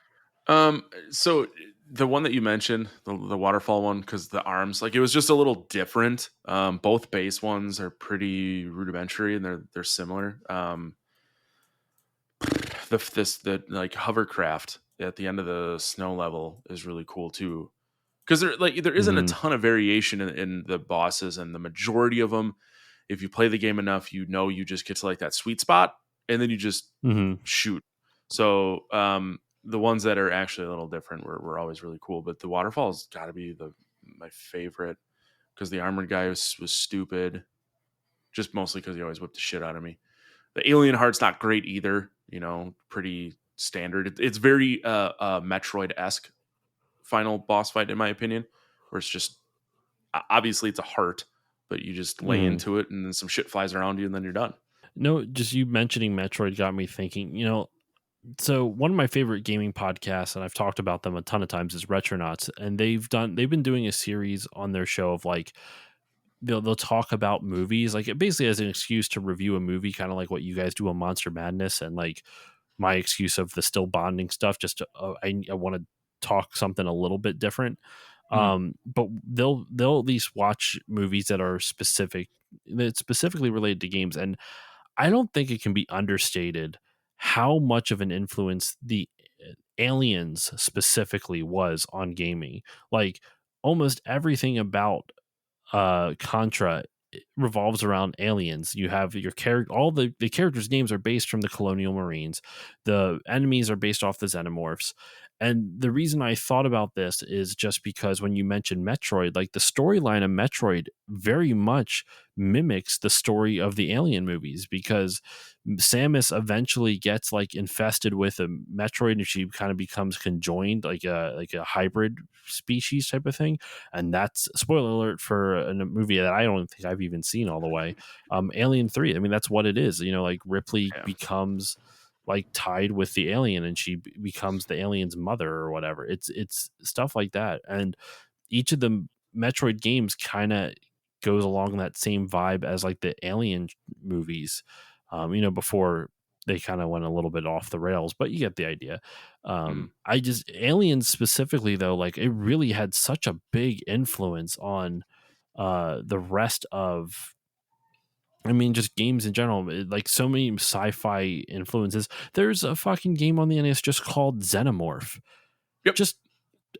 So the one that you mentioned, the waterfall one, because the arms, like it was just a little different. Both base ones are pretty rudimentary and they're similar. The like hovercraft at the end of the snow level is really cool too, because there isn't a Hmm. ton of variation in the bosses, and the majority of them, if you play the game enough, you just get to like that sweet spot, and then you just Hmm. shoot. So the ones that are actually a little different were always really cool. But the waterfall's got to be my favorite because the armored guy was stupid, just mostly because he always whipped the shit out of me. The alien heart's not great either. Pretty standard. It's very Metroid esque final boss fight in my opinion, where it's just obviously it's a heart, but you just lay Hmm. into it and then some shit flies around you and then you're done. No, just you mentioning Metroid got me thinking, so one of my favorite gaming podcasts, and I've talked about them a ton of times, is Retronauts, and they've been doing a series on their show of like they'll talk about movies, like it basically as an excuse to review a movie, kind of like what you guys do on Monster Madness, and like my excuse of the still bonding stuff. Just to, I want to talk something a little bit different. Mm. But they'll at least watch movies that specifically related to games, and I don't think it can be understated how much of an influence the Aliens specifically was on gaming. Like almost everything about Contra revolves around aliens. You have your character, all the characters' names are based from the Colonial Marines. The enemies are based off the Xenomorphs. And the reason I thought about this is just because when you mentioned Metroid, like the storyline of Metroid very much mimics the story of the Alien movies, because Samus eventually gets like infested with a Metroid and she kind of becomes conjoined, like a hybrid species type of thing. And that's, spoiler alert for a movie that I don't think I've even seen all the way. Alien 3. I mean, that's what it is. Like Ripley Yeah. becomes like tied with the alien and she becomes the alien's mother or whatever. It's stuff like that. And each of the Metroid games kind of goes along that same vibe as like the Alien movies, before they kind of went a little bit off the rails, but you get the idea. Mm. I just, Aliens specifically though, like it really had such a big influence on the rest of, I mean, just games in general, like so many sci-fi influences. There's a fucking game on the NES just called Xenomorph. Yep. Just,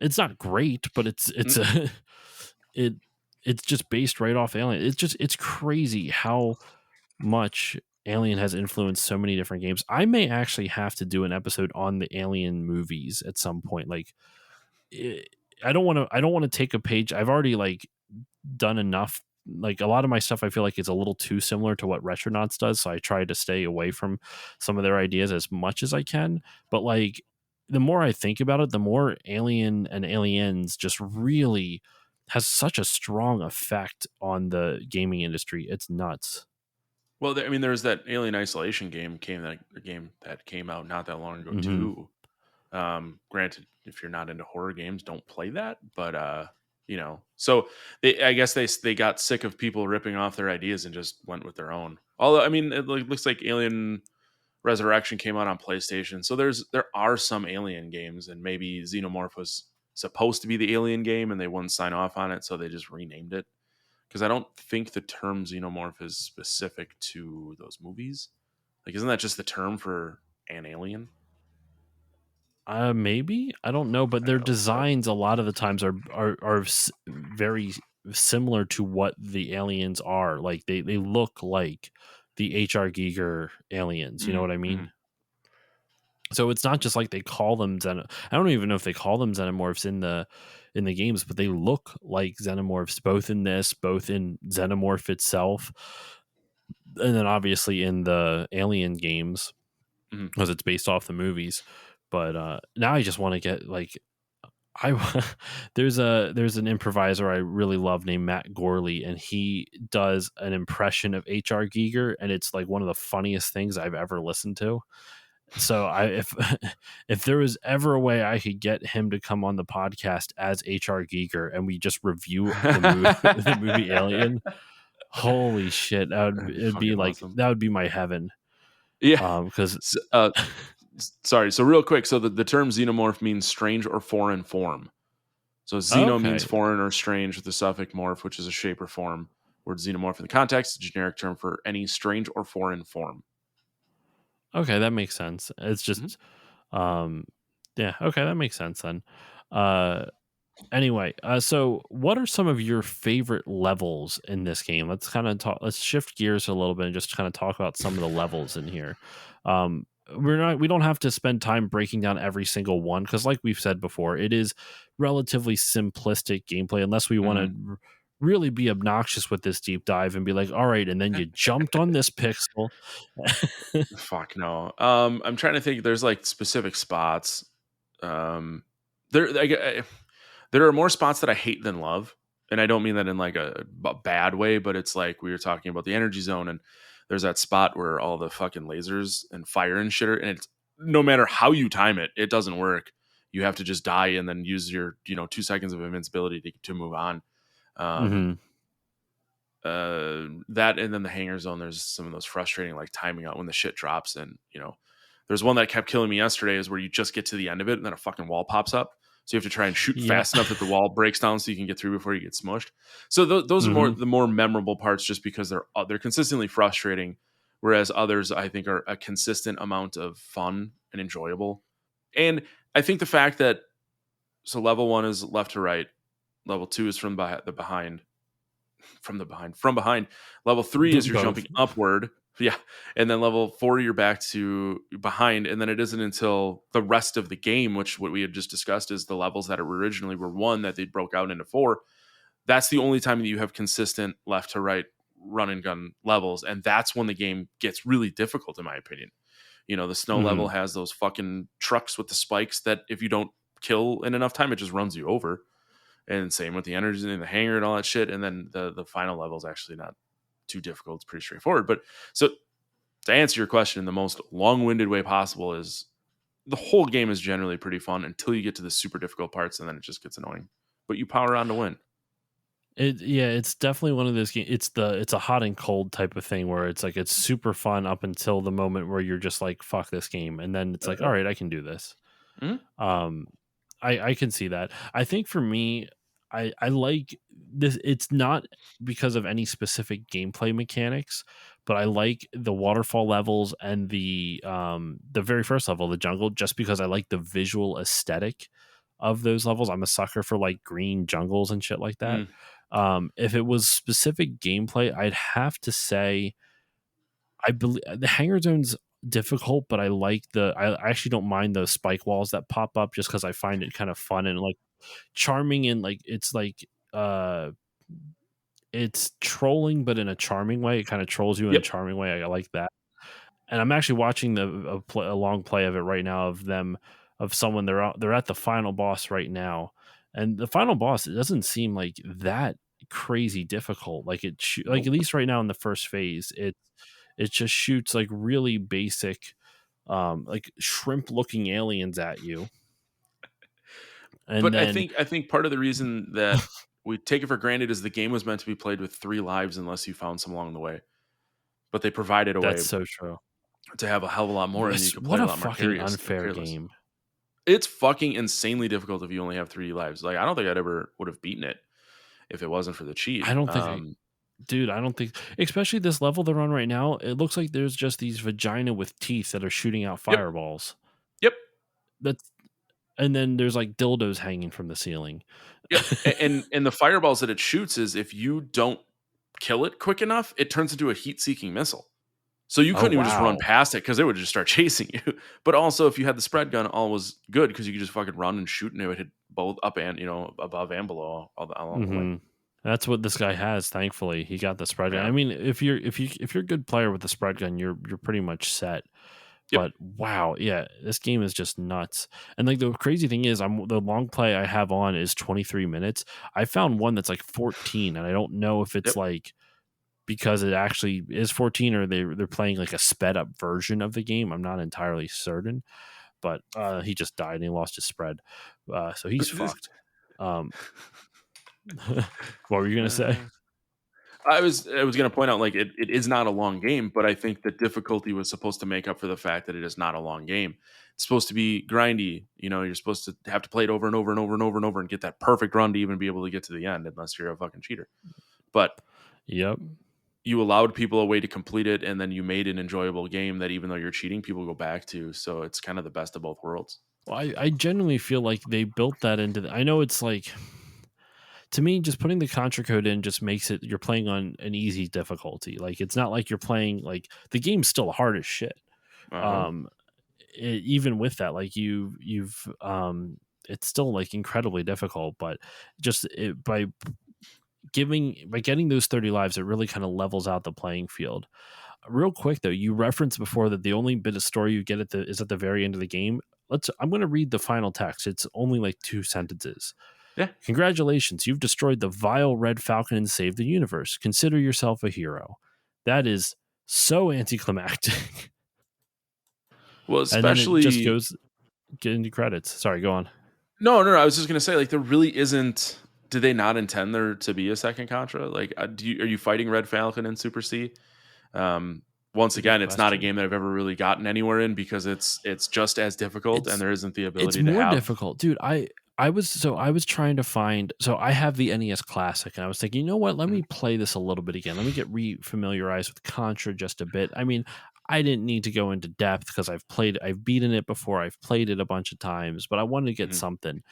it's not great, but it's Mm-mm. a it it's just based right off Alien. It's crazy how much Alien has influenced so many different games. I may actually have to do an episode on the Alien movies at some point. Like, eh, I don't want to take a page. I've already like done enough. Like a lot of my stuff, I feel like it's a little too similar to what Retronauts does, so I try to stay away from some of their ideas as much as I can. But like, the more I think about it, the more Alien and Aliens just really has such a strong effect on the gaming industry. It's nuts. Well, I mean, there's that Alien Isolation game that came out not that long ago Mm-hmm. too. Granted, if you're not into horror games, don't play that. But so I guess they got sick of people ripping off their ideas and just went with their own. Although, I mean, looks like Alien Resurrection came out on PlayStation, so there are some Alien games, and maybe Xenomorph was supposed to be the Alien game, and they wouldn't sign off on it, so they just renamed it. Because I don't think the term Xenomorph is specific to those movies. Like, isn't that just the term for an alien? Maybe I don't know, but I their gotta look it up. designs a lot of the times are very similar to what the aliens are. Like they look like the H.R. Giger aliens. You know what I Mm-hmm. mean? So it's not just like they call them I don't even know if they call them xenomorphs in the games, but they look like xenomorphs both in this, both in Xenomorph itself, and then obviously in the Alien games Mm-hmm. because it's based off the movies. But now I just want to get like I there's an improviser I really love named Matt Gorley, and he does an impression of H.R. Giger, and it's like one of the funniest things I've ever listened to. So if if there was ever a way I could get him to come on the podcast as H.R. Giger and we just review the movie the movie Alien, holy shit, That'd be it'd be fucking like awesome. that would be my heaven. Yeah. Because So, sorry. So real quick. So the term xenomorph means strange or foreign form. So xeno means okay, foreign or strange with the suffix morph, which is a shape or form. Word xenomorph in the context, a generic term for any strange or foreign form. okay, that makes sense. It's Mm-hmm. just um yeah, okay, that makes sense then. Uh Anyway, so what are some of your favorite levels in this game? Let's kind of talk. Let's shift gears a little bit and just kind of talk about some of the levels in here. Um, we don't have to spend time breaking down every single one because, like we've said before, it is relatively simplistic gameplay. Unless we want Mm-hmm. to really be obnoxious with this deep dive and be like, all right, and then you jumped on this pixel. Fuck no. I'm trying to think. There's like specific spots. Um, there are more spots that I hate than love, and I don't mean that in like a bad way, but it's like we were talking about the energy zone, and there's that spot where all the fucking lasers and fire and shit are, and it's no matter how you time it, it doesn't work. You have to just die and then use your 2 seconds of invincibility to move on. Um, hmm that and then the hanger zone, there's some of those frustrating like timing out when the shit drops, and there's one that kept killing me yesterday is where you just get to the end of it and then a fucking wall pops up, so you have to try and shoot Yeah. fast enough that the wall breaks down so you can get through before you get smushed. So those are hmm the more memorable parts just because they're consistently frustrating, whereas others I think are a consistent amount of fun and enjoyable. And I think the fact that level 1 is left to right, level 2 is from behind. Level 3 is you're Both. jumping upward. Yeah. And then level 4 you're back to behind. And then it isn't until the rest of the game, which what we had just discussed is the levels that originally were 1 that they broke out into 4. That's the only time that you have consistent left to right run and gun levels. And that's when the game gets really difficult, in my opinion. The snow level hmm has those fucking trucks with the spikes that if you don't kill in enough time, it just runs you over. And same with the energy and the hanger and all that shit. And then the final level is actually not too difficult. It's pretty straightforward. But so to answer your question in the most long-winded way possible is the whole game is generally pretty fun until you get to the super difficult parts, and then it just gets annoying. But you power on to win. It's definitely one of those games. It's a hot and cold type of thing where it's like it's super fun up until the moment where you're just like fuck this game, and then it's like all right, I can do this. Mhm. Um, I can see that. I think for me, I like this. It's not because of any specific gameplay mechanics, but I like the waterfall levels and the very first level, the jungle, just because I like the visual aesthetic of those levels. I'm a sucker for like green jungles and shit like that. Mm. If it was specific gameplay, I'd have to say I believe the hanger zone's difficult, but I like I actually don't mind the spike walls that pop up just because I find it kind of fun and like charming and like uh it's trolling but in a charming way. It kind of trolls you in a Yep. charming way. I like that. And I'm actually watching a long play of it right now of them of someone they're at the final boss right now, and the final boss it doesn't seem like that crazy difficult. Like like at Nope. least right now in the first phase It just shoots like really basic, like shrimp looking aliens at you. And But then I think part of the reason that we take it for granted is the game was meant to be played with 3 lives unless you found some along the way. But they provided a that's way so true. to have a hell of a lot more, and you can play What a a lot more fucking careless. unfair game. It's fucking insanely difficult if you only have 3 lives. Like, I don't think I'd ever would have beaten it if it wasn't for the cheat. I don't think dude, I don't think, especially this level they're on right now, it looks like there's just these vagina with teeth that are shooting out Yep, fireballs. yep, That's And then there's like dildos hanging from the ceiling. yep. And the fireballs that it shoots is if you don't kill it quick enough, it turns into a heat-seeking missile. So you Oh couldn't even just run wow. past it because it would just start chasing you. But also, if you had the spread gun, all was good because you could just fucking run and shoot, and it would hit both up and above and below along the way. Hmm. That's what this guy has. Thankfully, he got the spread gun. Yeah. I mean, if you're a good player with the spread gun, you're pretty much set. Yep. But wow, yeah, this game is just nuts. And like the crazy thing is, the long play I have on is 23 minutes. I found one that's like 14, and I don't know if it's Yep. like because it actually is 14 or they're playing like a sped up version of the game. I'm not entirely certain. But he just died and he lost his spread, so he's fucked. What were you gonna say? Uh, I was going to point out like it is not a long game, but I think the difficulty was supposed to make up for the fact that it is not a long game. It's supposed to be grindy. You're supposed to have to play it over and over and over and over and over and get that perfect run to even be able to get to the end, unless you're a fucking cheater. But Yep. you allowed people a way to complete it, and then you made an enjoyable game that even though you're cheating, people go back to. So it's kind of the best of both worlds. Well, I genuinely feel like they built that into. I know it's like, to me, just putting the Contra code in just makes it you're playing on an easy difficulty. Like it's not like you're playing like the game's still hard as shit. Uh-huh. Um, Even with that, like it's still like incredibly difficult. But by getting those 30 lives, it really kind of levels out the playing field. Real quick though, you referenced before that the only bit of story you get is at the very end of the game. I'm going to read the final text. It's only like 2 sentences. Yeah. Congratulations, you've destroyed the vile Red Falcon and saved the universe. Consider yourself a hero. That is so anticlimactic. Well, And then it just especially goes get into credits. Sorry, go on. no. I was just gonna say, like, there really isn't. Did they not intend there to be a second Contra? Like, are you fighting Red Falcon in Super C? Once That's a good again, it's not a question. game that I've ever really gotten anywhere in because it's just as difficult, and It's there isn't the it's ability to more have. difficult, dude. I was trying to find. So I have the NES Classic, and I was thinking, you know what? Let Mhm. me play this a little bit again. Let me get re-familiarized with Contra just a bit. I mean, I didn't need to go into depth because I've beaten it before, I've played it a bunch of times, but I wanted to get Mhm. something.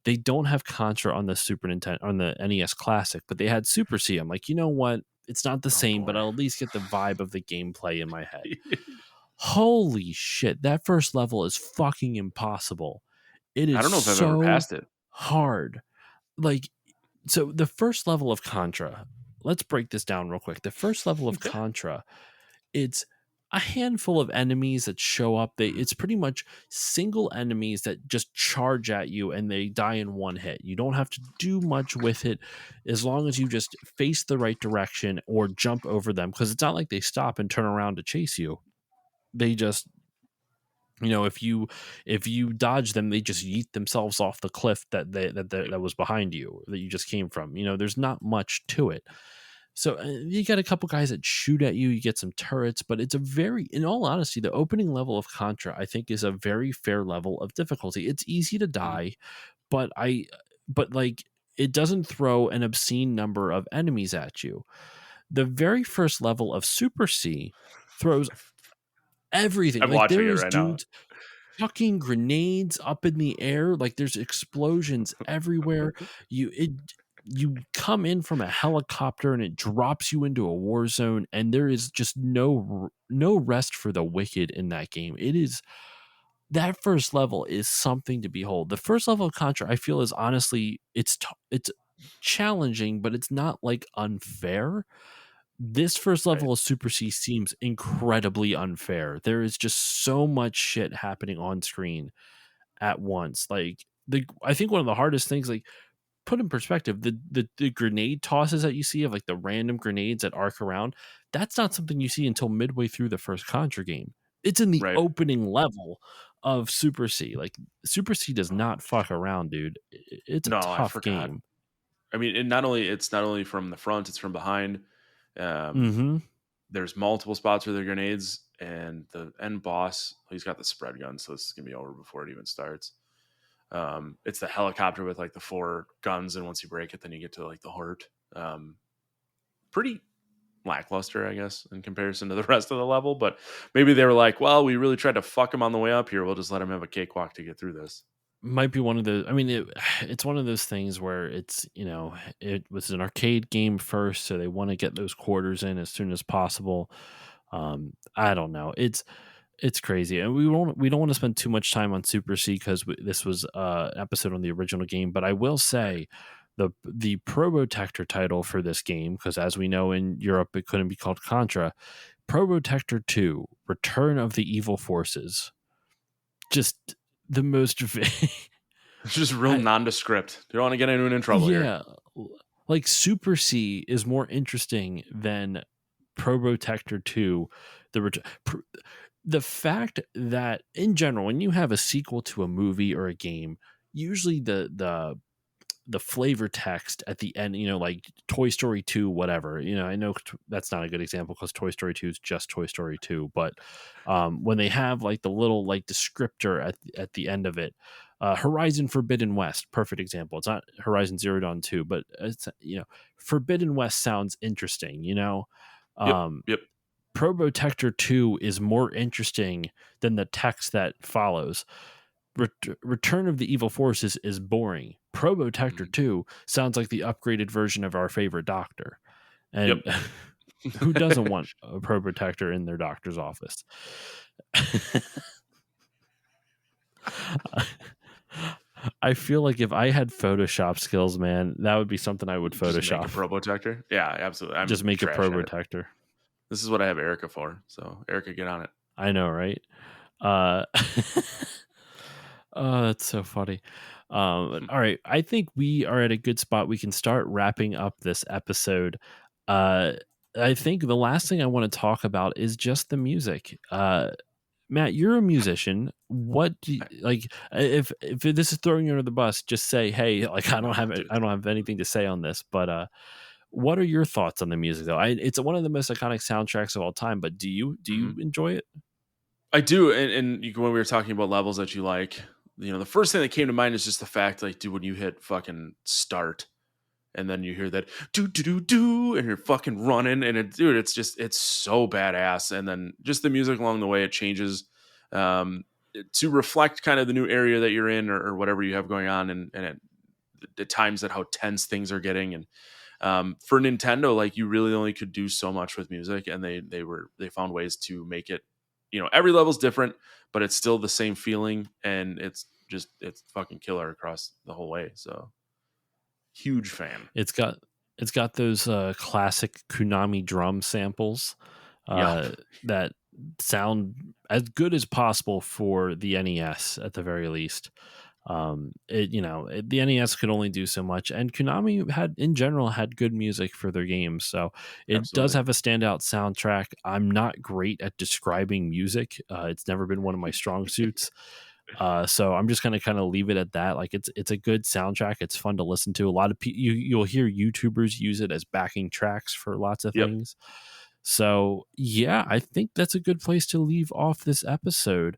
They don't have Contra on the Super Nintendo on the NES Classic, but they had Super C. I'm like, you know what? It's not the Oh same, but boy. I'll at least get the vibe of the gameplay in my head. Holy shit, that first level is fucking impossible. It I is don't know if I've ever so passed it. hard. Like, so the first level of Contra, let's break this down real quick. The first level of Yeah. Contra, it's a handful of enemies that show up. It's pretty much single enemies that just charge at you and they die in one hit. You don't have to do much with it as long as you just face the right direction or jump over them, because it's not like they stop and turn around to chase you. They just, if you dodge them, they just yeet themselves off the cliff that was behind you, that you just came from. There's not much to it. So you got a couple guys that shoot at you. You get some turrets, but in all honesty, the opening level of Contra, I think, is a very fair level of difficulty. It's easy to Mhm. die, but like it doesn't throw an obscene number of enemies at you. The very first level of Super C throws everything. I'm Like watching there it is right now. dudes fucking grenades up in the air, like there's explosions everywhere. You come in from a helicopter and it drops you into a war zone, and there is just no rest for the wicked in that game. That first level is something to behold. The first level of Contra, I feel, is honestly it's challenging, but it's not like unfair. This first Right. level of Super C seems incredibly unfair. There is just so much shit happening on screen at once. Like I think one of the hardest things, like, put in perspective, the grenade tosses that you see of like the random grenades that arc around, that's not something you see until midway through the first Contra game. It's in the Right. opening level of Super C. Like Super C does not fuck around, dude. It's a No, I tough forgot. game. I mean, it's not only from the front, it's from behind. Um, Mm-hmm. there's multiple spots where there are grenades, and the end boss, he's got the spread gun, so this is gonna be over before it even starts. It's the helicopter with like the 4 guns, and once you break it, then you get to like the heart. Pretty lackluster, I guess, in comparison to the rest of the level. But maybe they were like, well, we really tried to fuck him on the way up here. We'll just let him have a cakewalk to get through this. Might be one of the. I mean, it's one of those things where it's, it was an arcade game first, so they want to get those quarters in as soon as possible. I don't know. It's crazy, and we don't want to spend too much time on Super C because this was an episode on the original game. But I will say the Probotector title for this game, because as we know in Europe it couldn't be called Contra. Probotector 2: Return of the Evil Forces. Just the most It's just real nondescript. You don't want to get anyone in trouble yeah, here. like Super C is more interesting than Probotector 2. The fact that in general, when you have a sequel to a movie or a game, usually the flavor text at the end, like Toy Story 2, whatever, I know that's not a good example because Toy Story 2 is just Toy Story 2, but when they have like the little like descriptor at the end of it, Horizon Forbidden West, perfect example. It's not Horizon Zero Dawn 2, but it's, Forbidden West sounds interesting, Yep. um, Yep. Probotector 2 is more interesting than the text that follows. Return of the Evil Forces is boring. Probotector 2 sounds like the upgraded version of our favorite doctor. Yep. And who doesn't want a Probotector in their doctor's office? I feel like if I had Photoshop skills, man, that would be something I would Just make a Photoshop. Probotector. Yeah, absolutely. I'm Just make a trash at it. Probotector. This is what I have Erica for. So Erica, get on it. I know, right? Uh, oh, that's so funny. All right, I think we are at a good spot. We can start wrapping up this episode. Uh, I think the last thing I want to talk about is just the music. Matt, you're a musician. What do you, like? If this is throwing you under the bus, just say, "Hey, like I don't have anything to say on this." But what are your thoughts on the music, though? It's one of the most iconic soundtracks of all time. But do you enjoy it? I do, and when we were talking about levels that you like, the first thing that came to mind is just the fact, like, dude, when you hit fucking start, and then you hear that do do do do, and you're fucking running, and dude, it's so badass, and then just the music along the way, it changes to reflect kind of the new area that you're in, or whatever you have going on, and at times that how tense things are getting, and for Nintendo, like you really only could do so much with music, and they found ways to make it. Every level's different, but it's still the same feeling, and it's fucking killer across the whole way. So huge fan. It's got those classic Konami drum samples Yeah, that sound as good as possible for the NES at the very least. The NES could only do so much, and Konami in general had good music for their games, so it does absolutely. have a standout soundtrack. I'm not great at describing music. It's never been one of my strong suits. So I'm just gonna kind of leave it at that. Like it's a good soundtrack. It's fun to listen to. A lot of you'll hear YouTubers use it as backing tracks for lots of Yep. things. So yeah, I think that's a good place to leave off this episode.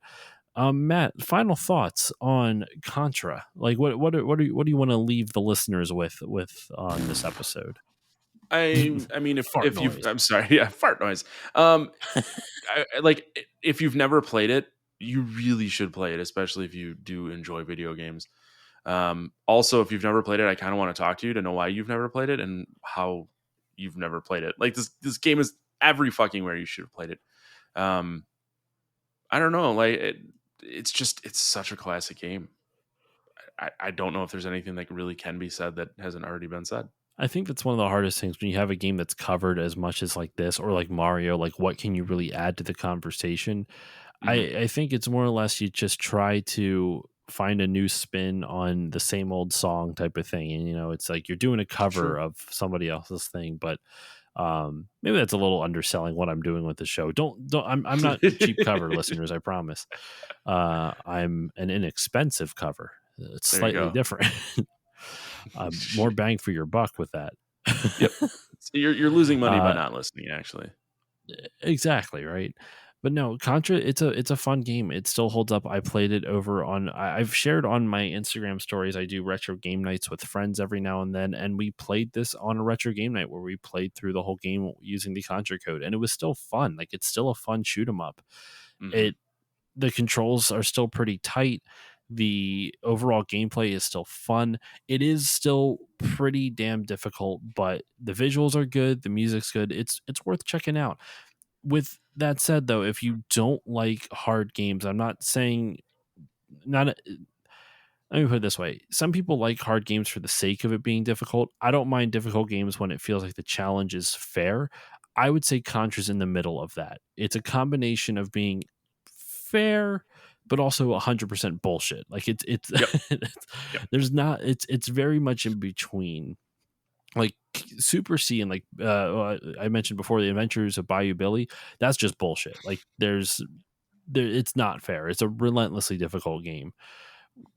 Matt, final thoughts on Contra? Like what do you want to leave the listeners with on this episode? I mean, Fart if you've, noise. I'm sorry, yeah, fart noise. Like if you've never played it, you really should play it, especially if you do enjoy video games. Also, if you've never played it, I kind of want to talk to you to know why you've never played it and how you've never played it. Like this game is every fucking where you should have played it. Um, I don't know, like it's such a classic game. I don't know if there's anything that really can be said that hasn't already been said. I think that's one of the hardest things when you have a game that's covered as much as like this or like Mario. Like, what can you really add to the conversation? Mhm. I think it's more or less you just try to find a new spin on the same old song type of thing. And, it's like you're doing a cover True. of somebody else's thing. But Maybe that's a little underselling what I'm doing with the show. I'm not cheap cover, listeners, I promise. I'm an inexpensive cover. It's There you slightly go. different. More bang for your buck with that. Yep. So you're losing money by Uh, not listening, actually. Exactly, right. But no, Contra, it's a fun game. It still holds up. I played it over on I've shared on my Instagram stories. I do retro game nights with friends every now and then, and we played this on a retro game night where we played through the whole game using the Contra code, and it was still fun. Like, it's still a fun shoot 'em up. Mm-hmm. It The controls are still pretty tight. The overall gameplay is still fun. It is still pretty damn difficult, but the visuals are good, the music's good. It's worth checking out. With that said, though, if you don't like hard games, I'm not saying not. Let me put it this way: some people like hard games for the sake of it being difficult. I don't mind difficult games when it feels like the challenge is fair. I would say Contra's in the middle of that. It's a combination of being fair, but also 100% bullshit. Like, it's, Yep. there's not. It's very much in between. Like Super C and, like, I mentioned before, the Adventures of Bayou Billy. That's just bullshit. Like, it's not fair. It's a relentlessly difficult game.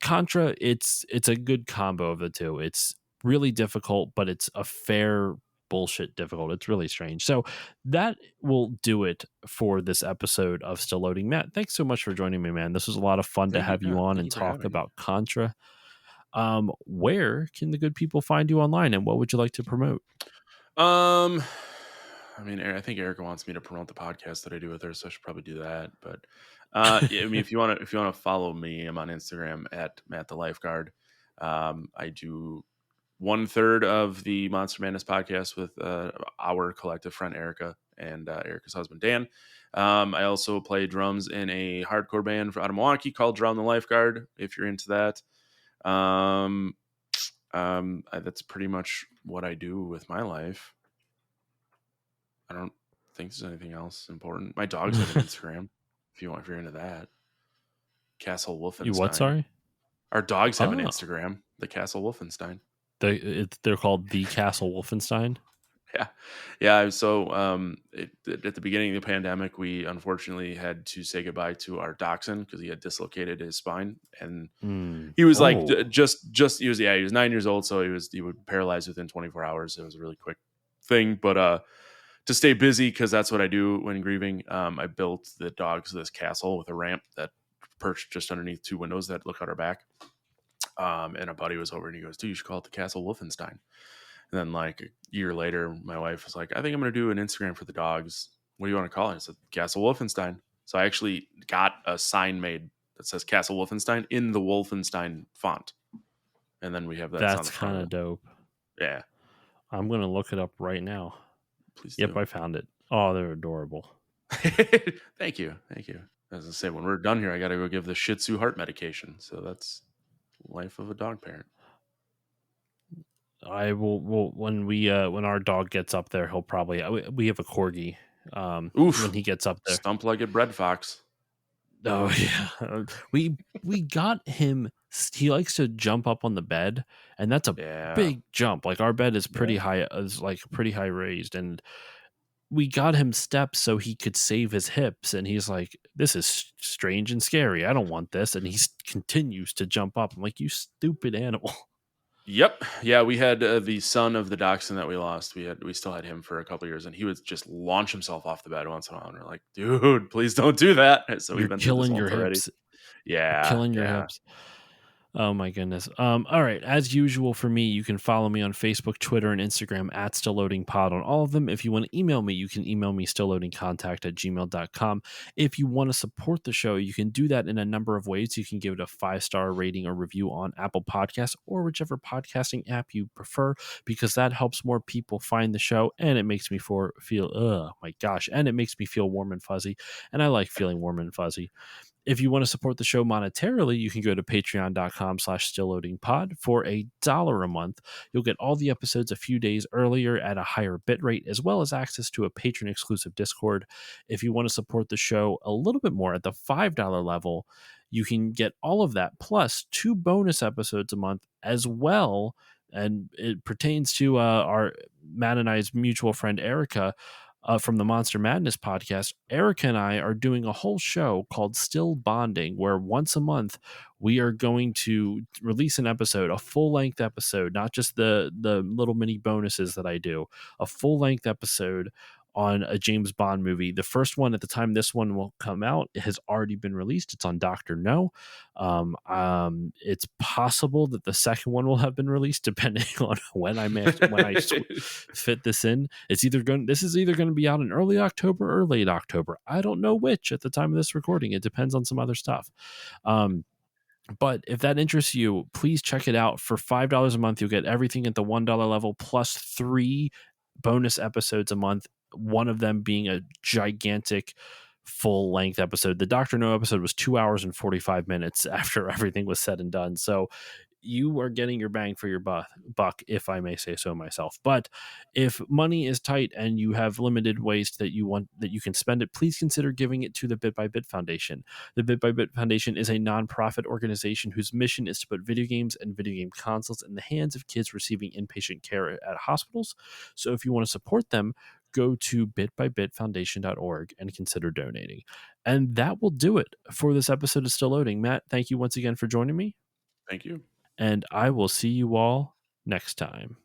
Contra, it's a good combo of the two. It's really difficult, but it's a fair bullshit difficult. It's really strange. So that will do it for this episode of Still Loading. Matt, thanks so much for joining me, man. This was a lot of fun to Thank you. have you on Thank and you for talk having me. about Contra. Where can the good people find you online, and what would you like to promote? I mean, I think Erica wants me to promote the podcast that I do with her, so I should probably do that. But yeah, I mean, if you want to follow me, I'm on Instagram at Matt the Lifeguard. I do 1/3 of the Monster Madness podcast with our collective friend Erica and Erica's husband Dan. I also play drums in a hardcore band out of Milwaukee called Drown the Lifeguard. If you're into that, that's pretty much what I do with my life. I don't think there's anything else important. My dogs have an Instagram. If you're into that, Castle You what? Wolfenstein. Sorry. Our dogs have an Oh, Instagram. The Castle Wolfenstein. they're called the Castle Wolfenstein. Yeah, yeah. So, at the beginning of the pandemic, we unfortunately had to say goodbye to our dachshund because he had dislocated his spine, and he was like Oh, he was 9 years old, so he would paralyze within 24 hours. It was a really quick thing, but to stay busy, because that's what I do when grieving, I built the dogs this castle with a ramp that perched just underneath two windows that look out our back. And a buddy was over and he goes, "Dude, you should call it the Castle Wolfenstein." And then, like, a year later, my wife was like, "I think I'm going to do an Instagram for the dogs. What do you want to call it?" I said, "Castle Wolfenstein." So I actually got a sign made that says Castle Wolfenstein in the Wolfenstein font. And then we have that on that's the front kind of of it. dope. Yeah, I'm gonna look it up right now. please Yep, do. I found it. Oh, they're adorable. Thank you. Thank you. As I say, when we're done here, I got to go give the Shih Tzu heart medication. So that's life of a dog parent. I will when our dog gets up there, he'll probably we have a corgi. When Oof. he gets up there, Stump-legged bread fox. oh yeah, we got him. He likes to jump up on the bed, and that's a Yeah. big jump. Like, our bed is pretty Yeah. high, pretty high raised, and we got him steps so he could save his hips, and he's like, "This is strange and scary. I don't want this," and he continues to jump up. I'm like, "You stupid animal." Yep. Yeah, we had the son of the dachshund that we lost. We still had him for a couple years, and he would just launch himself off the bed once in a while. And we're like, "Dude, please don't do that." So we've You're been through this killing once your already. hips. You're Yeah. killing your Yeah. hips. Oh my goodness. All right. As usual for me, you can follow me on Facebook, Twitter, and Instagram at StillLoadingPod on all of them. If you want to email me, you can email me stillloadingcontact@gmail.com. If you want to support the show, you can do that in a number of ways. You can give it a 5-star rating or review on Apple Podcasts or whichever podcasting app you prefer, because that helps more people find the show, and it makes me feel, oh my gosh, and it makes me feel warm and fuzzy. And I like feeling warm and fuzzy. If you want to support the show monetarily, you can go to patreon.com/stillloadingpod for $1 a month. You'll get all the episodes a few days earlier at a higher bit rate, as well as access to a patron exclusive Discord. If you want to support the show a little bit more at the $5 level, you can get all of that plus 2 bonus episodes a month, as well and it pertains to our Matt and I's mutual friend Erica from the Monster Madness podcast. Erica and I are doing a whole show called Still Bonding, where once a month we are going to release an episode, a full length episode, not just the little mini bonuses that I do, a full length episode on a James Bond movie. The first one, at the time this one will come out, it has already been released. It's on Doctor No. It's possible that the second one will have been released, depending on when I fit this in. This is either going to be out in early October or late October. I don't know which at the time of this recording. It depends on some other stuff. But if that interests you, please check it out. For $5 a month, you'll get everything at the $1 level plus 3 bonus episodes a month, one of them being a gigantic full length episode. The Dr. No episode was 2 hours and 45 minutes after everything was said and done. So you are getting your bang for your buck, if I may say so myself. But if money is tight and you have limited ways that you can spend it, please consider giving it to the Bit by Bit Foundation. The Bit by Bit Foundation is a nonprofit organization whose mission is to put video games and video game consoles in the hands of kids receiving inpatient care at hospitals. So if you want to support them, go to bitbybitfoundation.org and consider donating. And that will do it for this episode of Still Loading. Matt, thank you once again for joining me. Thank you. And I will see you all next time.